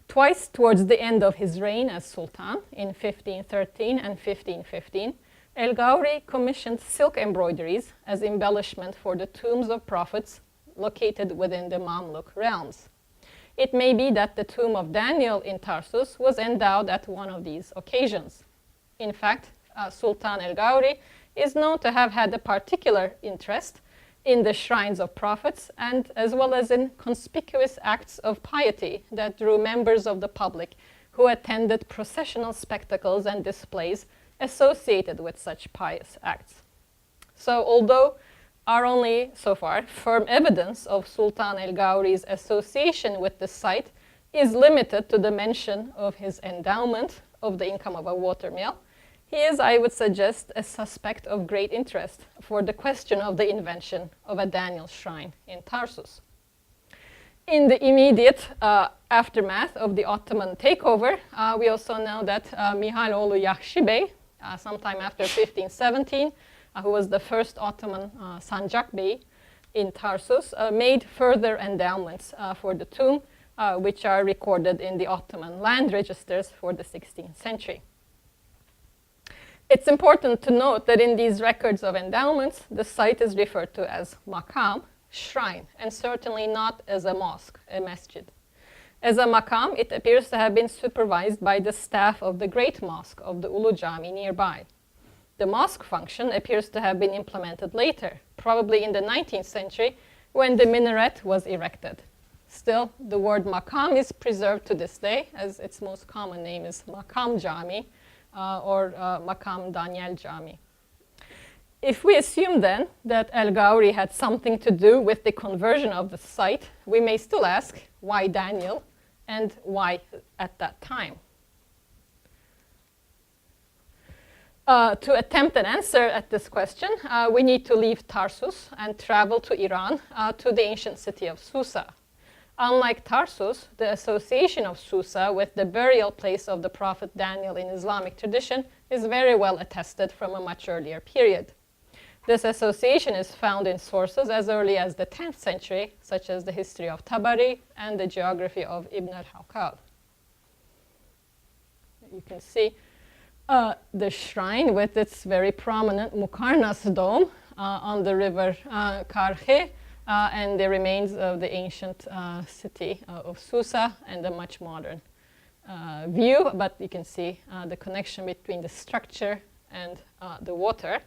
Speaker 1: Twice towards the end of his reign as Sultan, in 1513 and 1515, El-Gauri commissioned silk embroideries as embellishment for the tombs of prophets located within the Mamluk realms. It may be that the tomb of Daniel in Tarsus was endowed at one of these occasions. In fact, Sultan el-Gauri is known to have had a particular interest in the shrines of prophets, and as well as in conspicuous acts of piety that drew members of the public who attended processional spectacles and displays associated with such pious acts. So although our only, so far, firm evidence of Sultan el-Gauri's association with the site is limited to the mention of his endowment of the income of a watermill, he is, I would suggest, a suspect of great interest for the question of the invention of a Daniel shrine in Tarsus. In the immediate aftermath of the Ottoman takeover, we also know that Mihaloğlu Yahşi Bey, sometime after 1517, who was the first Ottoman Sancak Bey in Tarsus, made further endowments for the tomb, which are recorded in the Ottoman land registers for the 16th century. It's important to note that in these records of endowments, the site is referred to as maqam, shrine, and certainly not as a mosque, a masjid. As a maqam, it appears to have been supervised by the staff of the Great Mosque of the Ulu Cami nearby. The mosque function appears to have been implemented later, probably in the 19th century, when the minaret was erected. Still, the word maqam is preserved to this day, as its most common name is Maqam Cami, or Maqam Daniel Cami. If we assume then that El-Ghauri had something to do with the conversion of the site, we may still ask why Daniel and why at that time. To attempt an answer at this question, we need to leave Tarsus and travel to Iran, to the ancient city of Susa. Unlike Tarsus, the association of Susa with the burial place of the prophet Daniel in Islamic tradition is very well attested from a much earlier period. This association is found in sources as early as the 10th century, such as the history of Tabari and the geography of Ibn al-Hawqal. You can see the shrine with its very prominent Mukarnas dome on the river Karhe, and the remains of the ancient city of Susa and a much modern view, but you can see the connection between the structure and the water.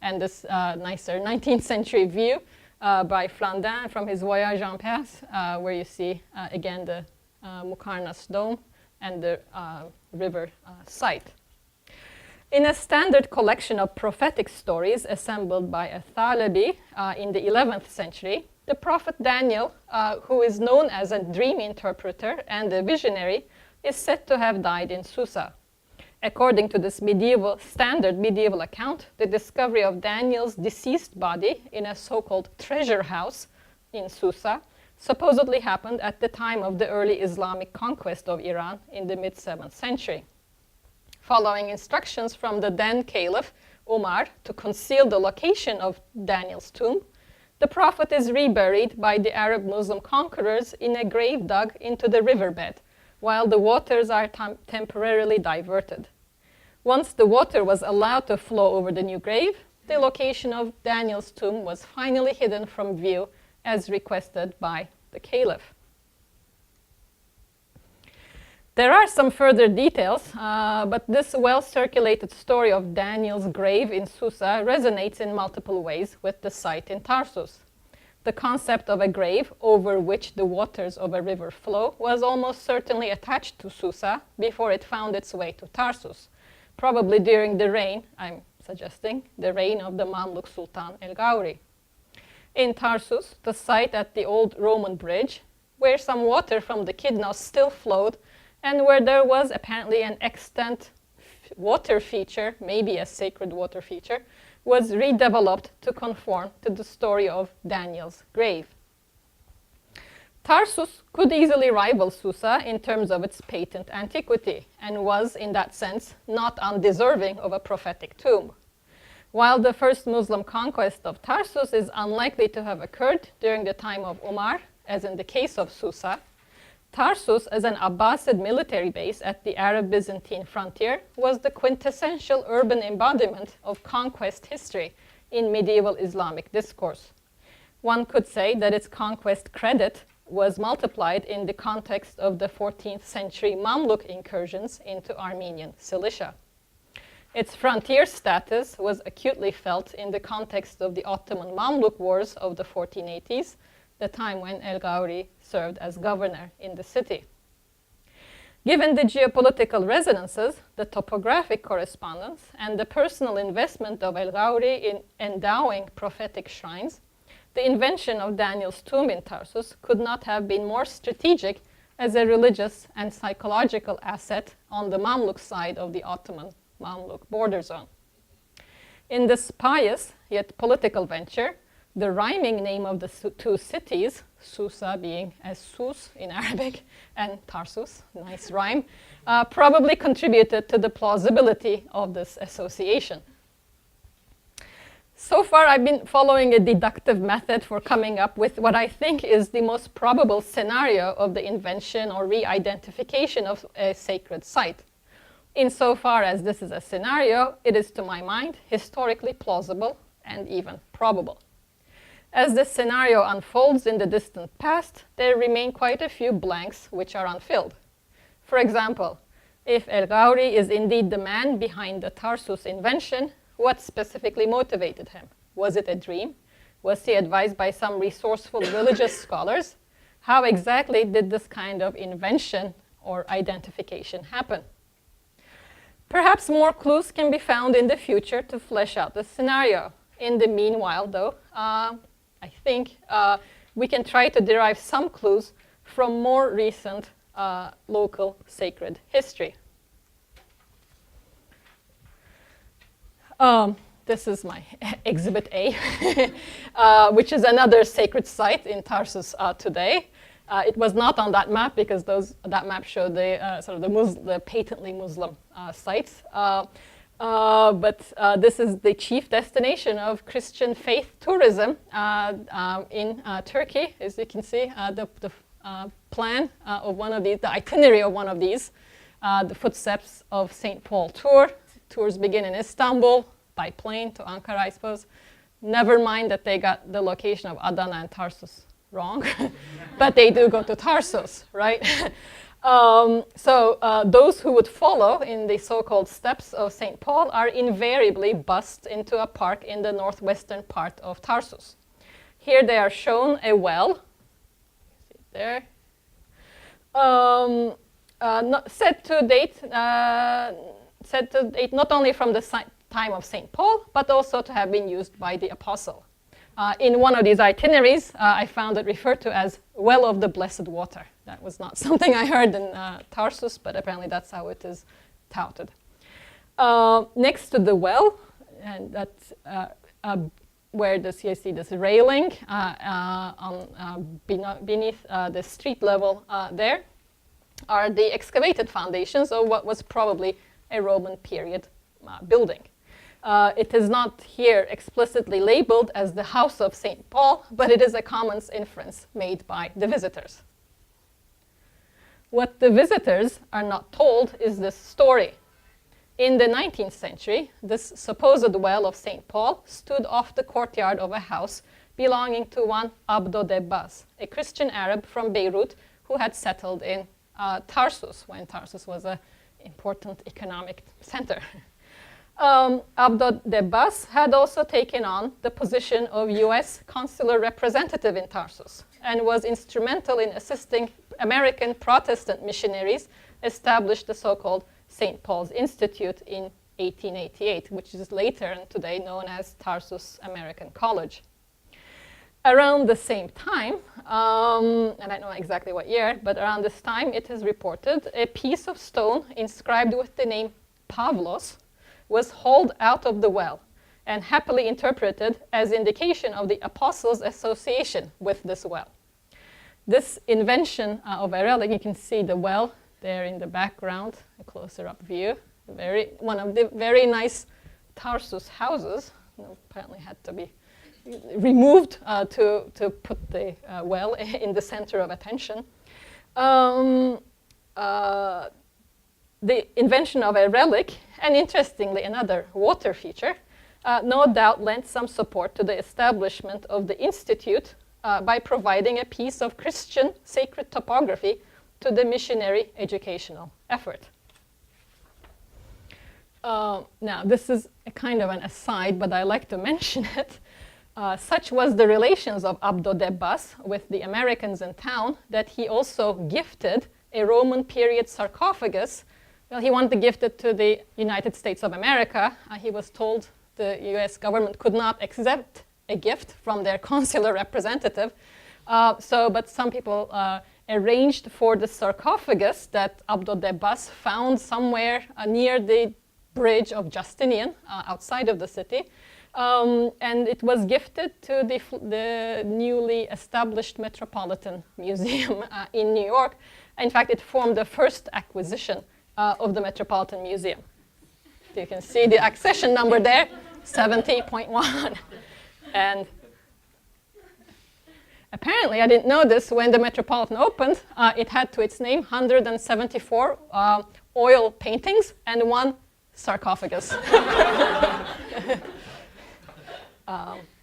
Speaker 1: And this nicer 19th century view by Flandin from his Voyage en Perse, where you see again the Mukarnas dome and the river site. In a standard collection of prophetic stories assembled by a Thalabi in the 11th century, the prophet Daniel, who is known as a dream interpreter and a visionary, is said to have died in Susa. According to this standard medieval account, the discovery of Daniel's deceased body in a so-called treasure house in Susa supposedly happened at the time of the early Islamic conquest of Iran in the mid-7th century. Following instructions from the then Caliph Umar to conceal the location of Daniel's tomb, the prophet is reburied by the Arab Muslim conquerors in a grave dug into the riverbed, while the waters are temporarily diverted. Once the water was allowed to flow over the new grave, the location of Daniel's tomb was finally hidden from view as requested by the Caliph. There are some further details, but this well-circulated story of Daniel's grave in Susa resonates in multiple ways with the site in Tarsus. The concept of a grave over which the waters of a river flow was almost certainly attached to Susa before it found its way to Tarsus, probably during the reign, I'm suggesting, the reign of the Mamluk Sultan El-Ghauri. In Tarsus, the site at the old Roman bridge, where some water from the Kidnos still flowed, and where there was apparently an extant water feature, maybe a sacred water feature, was redeveloped to conform to the story of Daniel's grave. Tarsus could easily rival Susa in terms of its patent antiquity, and was, in that sense, not undeserving of a prophetic tomb. While the first Muslim conquest of Tarsus is unlikely to have occurred during the time of Umar, as in the case of Susa, Tarsus, as an Abbasid military base at the Arab-Byzantine frontier, was the quintessential urban embodiment of conquest history in medieval Islamic discourse. One could say that its conquest credit was multiplied in the context of the 14th century Mamluk incursions into Armenian Cilicia. Its frontier status was acutely felt in the context of the Ottoman Mamluk Wars of the 1480s, the time when El-Ghauri served as governor in the city. Given the geopolitical resonances, the topographic correspondence, and the personal investment of El-Ghauri in endowing prophetic shrines, the invention of Daniel's tomb in Tarsus could not have been more strategic as a religious and psychological asset on the Mamluk side of the Ottoman-Mamluk border zone. In this pious yet political venture, the rhyming name of the two cities, Susa being as Sus in Arabic and Tarsus, nice rhyme, probably contributed to the plausibility of this association. So far, I've been following a deductive method for coming up with what I think is the most probable scenario of the invention or re-identification of a sacred site. Insofar as this is a scenario, it is, to my mind, historically plausible and even probable. As this scenario unfolds in the distant past, there remain quite a few blanks which are unfilled. For example, if El-Ghauri is indeed the man behind the Tarsus invention, what specifically motivated him? Was it a dream? Was he advised by some resourceful religious scholars? How exactly did this kind of invention or identification happen? Perhaps more clues can be found in the future to flesh out the scenario. In the meanwhile, though, I think we can try to derive some clues from more recent local sacred history. This is my Exhibit A, which is another sacred site in Tarsus today. It was not on that map because that map showed the sort of the patently Muslim sites. But this is the chief destination of Christian faith tourism in Turkey. As you can see, the plan of one of these, the itinerary of one of these, the Footsteps of St. Paul tour. Tours begin in Istanbul by plane to Ankara, I suppose. Never mind that they got the location of Adana and Tarsus wrong, but they do go to Tarsus, right? So those who would follow in the so-called Steps of St. Paul are invariably bussed into a park in the northwestern part of Tarsus. Here they are shown a well, see it there, said to date not only from the time of St. Paul, but also to have been used by the apostle. In one of these itineraries, I found it referred to as Well of the Blessed Water. That was not something I heard in Tarsus, but apparently that's how it is touted. Next to the well, and that's where you see this railing beneath the street level there, are the excavated foundations of what was probably a Roman period building. It is not here explicitly labeled as the House of St. Paul, but it is a common inference made by the visitors. What the visitors are not told is this story. In the 19th century, this supposed well of St. Paul stood off the courtyard of a house belonging to one Abdo Debbas, a Christian Arab from Beirut who had settled in Tarsus when Tarsus was an important economic center. Abdo Debbas had also taken on the position of U.S. consular representative in Tarsus and was instrumental in assisting American Protestant missionaries establish the so-called St. Paul's Institute in 1888, which is later and today known as Tarsus American College. Around the same time, and I don't know exactly what year, but around this time it is reported a piece of stone inscribed with the name Pavlos was hauled out of the well and happily interpreted as indication of the apostles' association with this well. This invention of a relic, you can see the well there in the background, a closer up view, one of the very nice Tarsus houses, apparently had to be removed to put the well in the center of attention. The invention of a relic, and interestingly another water feature, no doubt lent some support to the establishment of the institute by providing a piece of Christian sacred topography to the missionary educational effort. Now, this is a kind of an aside, but I like to mention it. Such was the relations of Abdo Debbas with the Americans in town that he also gifted a Roman period sarcophagus. Well, he wanted to gift it to the United States of America. He was told the US government could not accept a gift from their consular representative. But some people arranged for the sarcophagus that Abdo Debbas found somewhere near the bridge of Justinian outside of the city. And it was gifted to the newly established Metropolitan Museum in New York. In fact, it formed the first acquisition of the Metropolitan Museum. You can see the accession number there, 70.1. And apparently, I didn't know this, when the Metropolitan opened, it had to its name 174 oil paintings and 1 sarcophagus.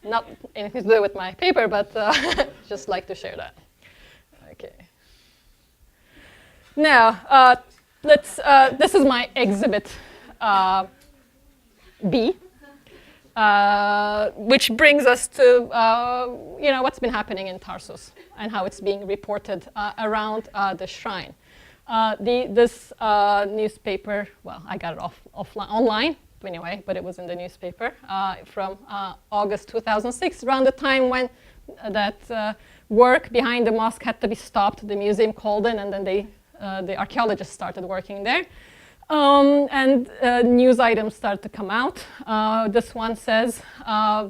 Speaker 1: Not anything to do with my paper, but just like to share that. Okay. Now, this is my exhibit B, which brings us to what's been happening in Tarsus and how it's being reported around the shrine. This newspaper, well, I got it online anyway, but it was in the newspaper from August 2006, around the time when that work behind the mosque had to be stopped. The museum called in, and then the archaeologists started working there. And news items started to come out. This one says,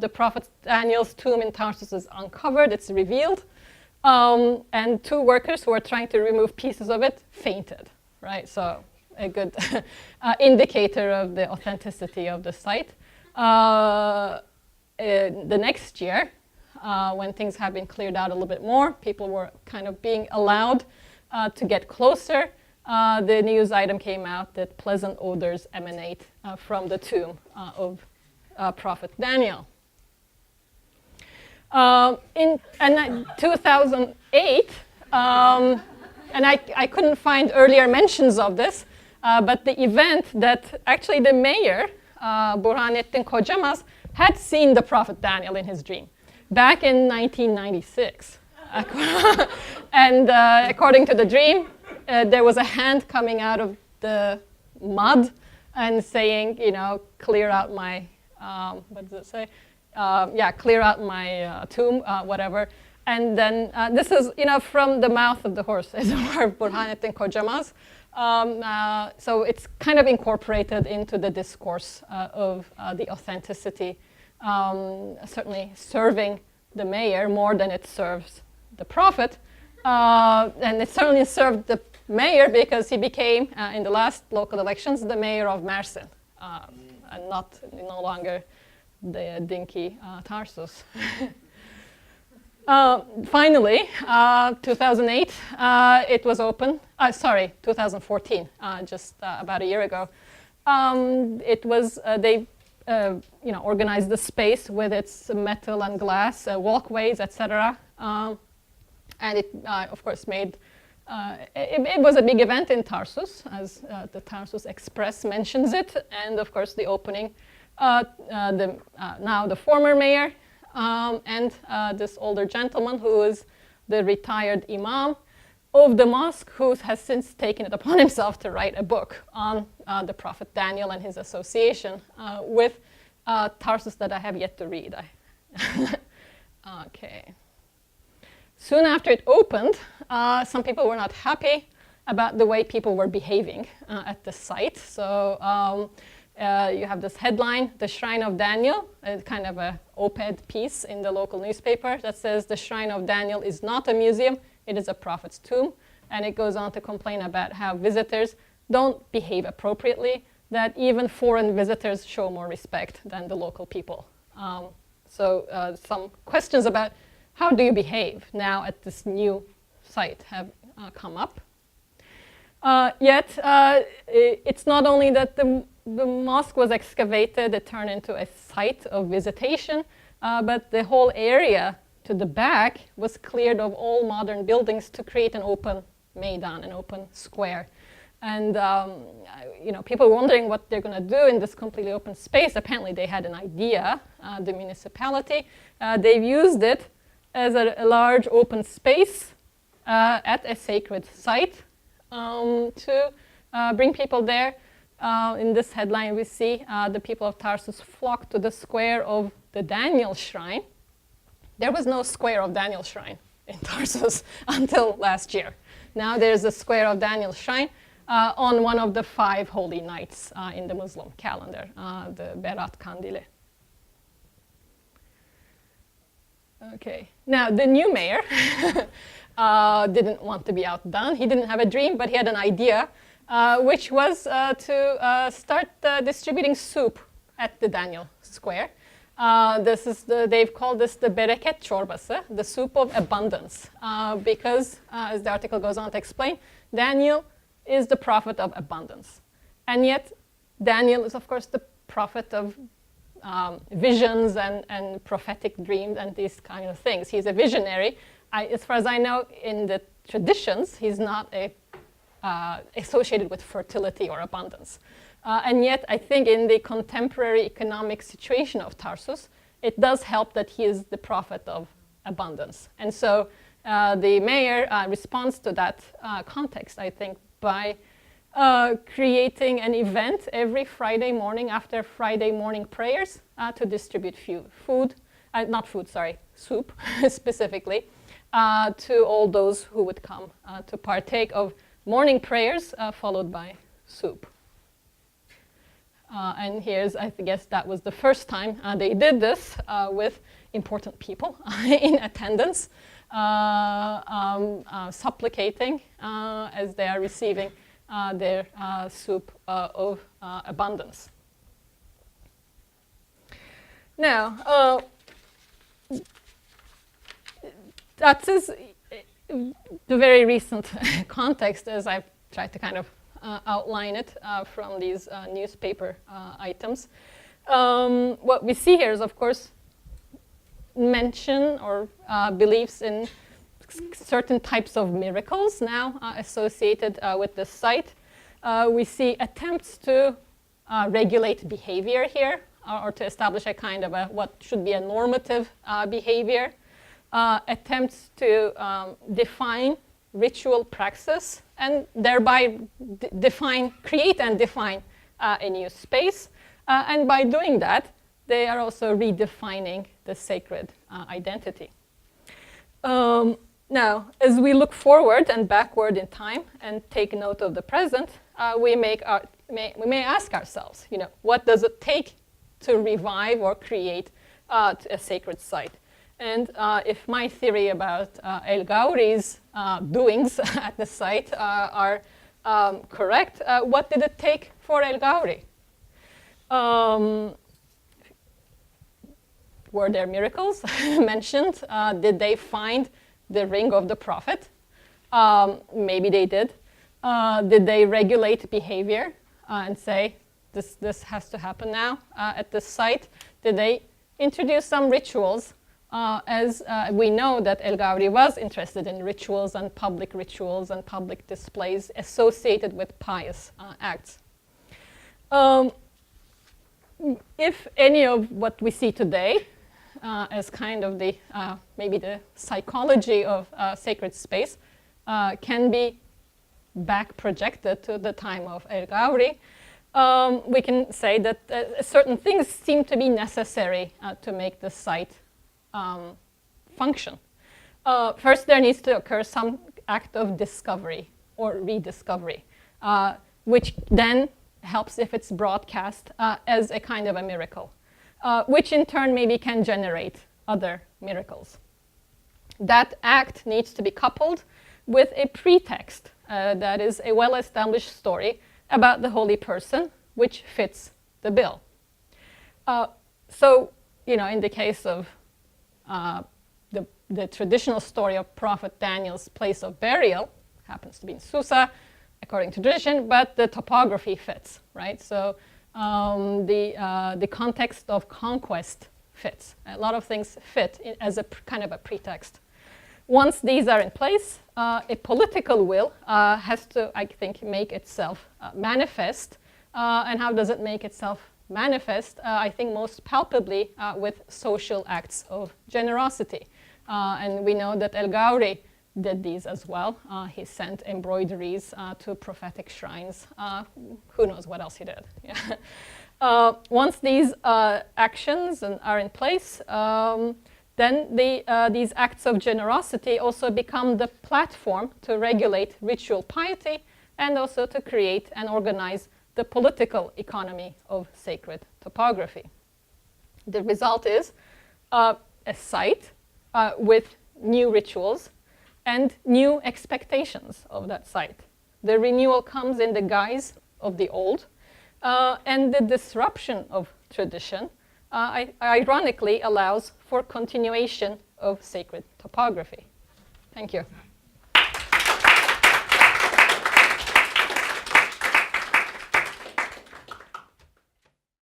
Speaker 1: the prophet Daniel's tomb in Tarsus is uncovered, it's revealed. And 2 workers who were trying to remove pieces of it fainted, right? So a good indicator of the authenticity of the site. The next year, when things have been cleared out a little bit more, people were kind of being allowed to get closer. The news item came out that pleasant odors emanate from the tomb of Prophet Daniel. In 2008, and I couldn't find earlier mentions of this, but the event that actually the mayor, Burhanettin Kocamaz, had seen the Prophet Daniel in his dream back in 1996. And according to the dream, there was a hand coming out of the mud and saying, you know, clear out my, what does it say? Clear out my tomb, whatever. And then this is, you know, from the mouth of the horse, as it were, Burhanettin Kocamaz. So it's kind of incorporated into the discourse of the authenticity, certainly serving the mayor more than it serves the prophet. And it certainly served the mayor because he became, in the last local elections, the mayor of Mersin, and no longer the dinky Tarsus. Finally, 2008, it was open. 2014, just about a year ago. It was they organized the space with its metal and glass walkways, etc. And it, of course, made. It was a big event in Tarsus, as the Tarsus Express mentions it, and of course the opening. Now the former mayor and this older gentleman who is the retired imam of the mosque, who has since taken it upon himself to write a book on the Prophet Daniel and his association with Tarsus that I have yet to read. Okay. Soon after it opened, some people were not happy about the way people were behaving at the site. So you have this headline, "The Shrine of Daniel," kind of a op-ed piece in the local newspaper that says, "The Shrine of Daniel is not a museum, it is a prophet's tomb." And it goes on to complain about how visitors don't behave appropriately, that even foreign visitors show more respect than the local people. So some questions about how do you behave now at this new site have come up. Yet it's not only that the mosque was excavated, it turned into a site of visitation, but the whole area to the back was cleared of all modern buildings to create an open maidan, an open square. And people were wondering what they're going to do in this completely open space. Apparently they had an idea, the municipality. They've used it as a large open space at a sacred site to bring people there. In this headline we see the people of Tarsus flocked to the square of the Daniel shrine. There was no square of Daniel shrine in Tarsus until last year. Now there's a square of Daniel shrine on one of the 5 holy nights in the Muslim calendar, the Berat Kandili. Okay, now the new mayor didn't want to be outdone. He didn't have a dream, but he had an idea, which was to start distributing soup at the Daniel Square. They've called this the bereket çorbası, the soup of abundance, because, as the article goes on to explain, Daniel is the prophet of abundance. And yet, Daniel is, of course, the prophet of visions and prophetic dreams and these kind of things. He's a visionary. As far as I know, in the traditions, he's not associated with fertility or abundance. And yet, I think in the contemporary economic situation of Tarsus, it does help that he is the prophet of abundance. And so the mayor responds to that context, I think, by creating an event every Friday morning after Friday morning prayers to distribute food, soup specifically, to all those who would come to partake of morning prayers followed by soup. And here's, I guess that was the first time they did this with important people in attendance, supplicating as they are receiving their soup of abundance. Now, that is the very recent context, as I've tried to kind of outline it from these newspaper items. What we see here is, of course, mention or beliefs in certain types of miracles now associated with this site. We see attempts to regulate behavior here, or to establish a kind of what should be a normative behavior. Attempts to define ritual praxis and thereby create and define a new space. And by doing that, they are also redefining the sacred identity. Now, as we look forward and backward in time and take note of the present, we may ask ourselves, what does it take to revive or create a sacred site? And if my theory about El Gauri's doings at the site are correct, what did it take for El Gauri? Were there miracles mentioned? Did they find the ring of the prophet? Maybe they did. Did they regulate behavior and say, this has to happen now at this site? Did they introduce some rituals? As we know that El Gauri was interested in rituals and public displays associated with pious acts. If any of what we see today as kind of the maybe the psychology of sacred space can be back projected to the time of El Gauri, we can say that certain things seem to be necessary to make the site function. First, there needs to occur some act of discovery or rediscovery, which then helps if it's broadcast as a kind of a miracle, which in turn maybe can generate other miracles. That act needs to be coupled with a pretext that is a well-established story about the holy person, which fits the bill. So, in the case of the traditional story of Prophet Daniel's place of burial, happens to be in Susa, according to tradition, but the topography fits, right? So the context of conquest fits. A lot of things fit as a kind of a pretext. Once these are in place, a political will has to, I think, make itself manifest. And how does it make itself manifest? I think most palpably with social acts of generosity. And we know that El Gauri did these as well. He sent embroideries to prophetic shrines. Who knows what else he did? Yeah. Once these actions are in place, then these acts of generosity also become the platform to regulate ritual piety and also to create and organize the political economy of sacred topography. The result is a site with new rituals and new expectations of that site. The renewal comes in the guise of the old, and the disruption of tradition ironically allows for continuation of sacred topography. Thank you.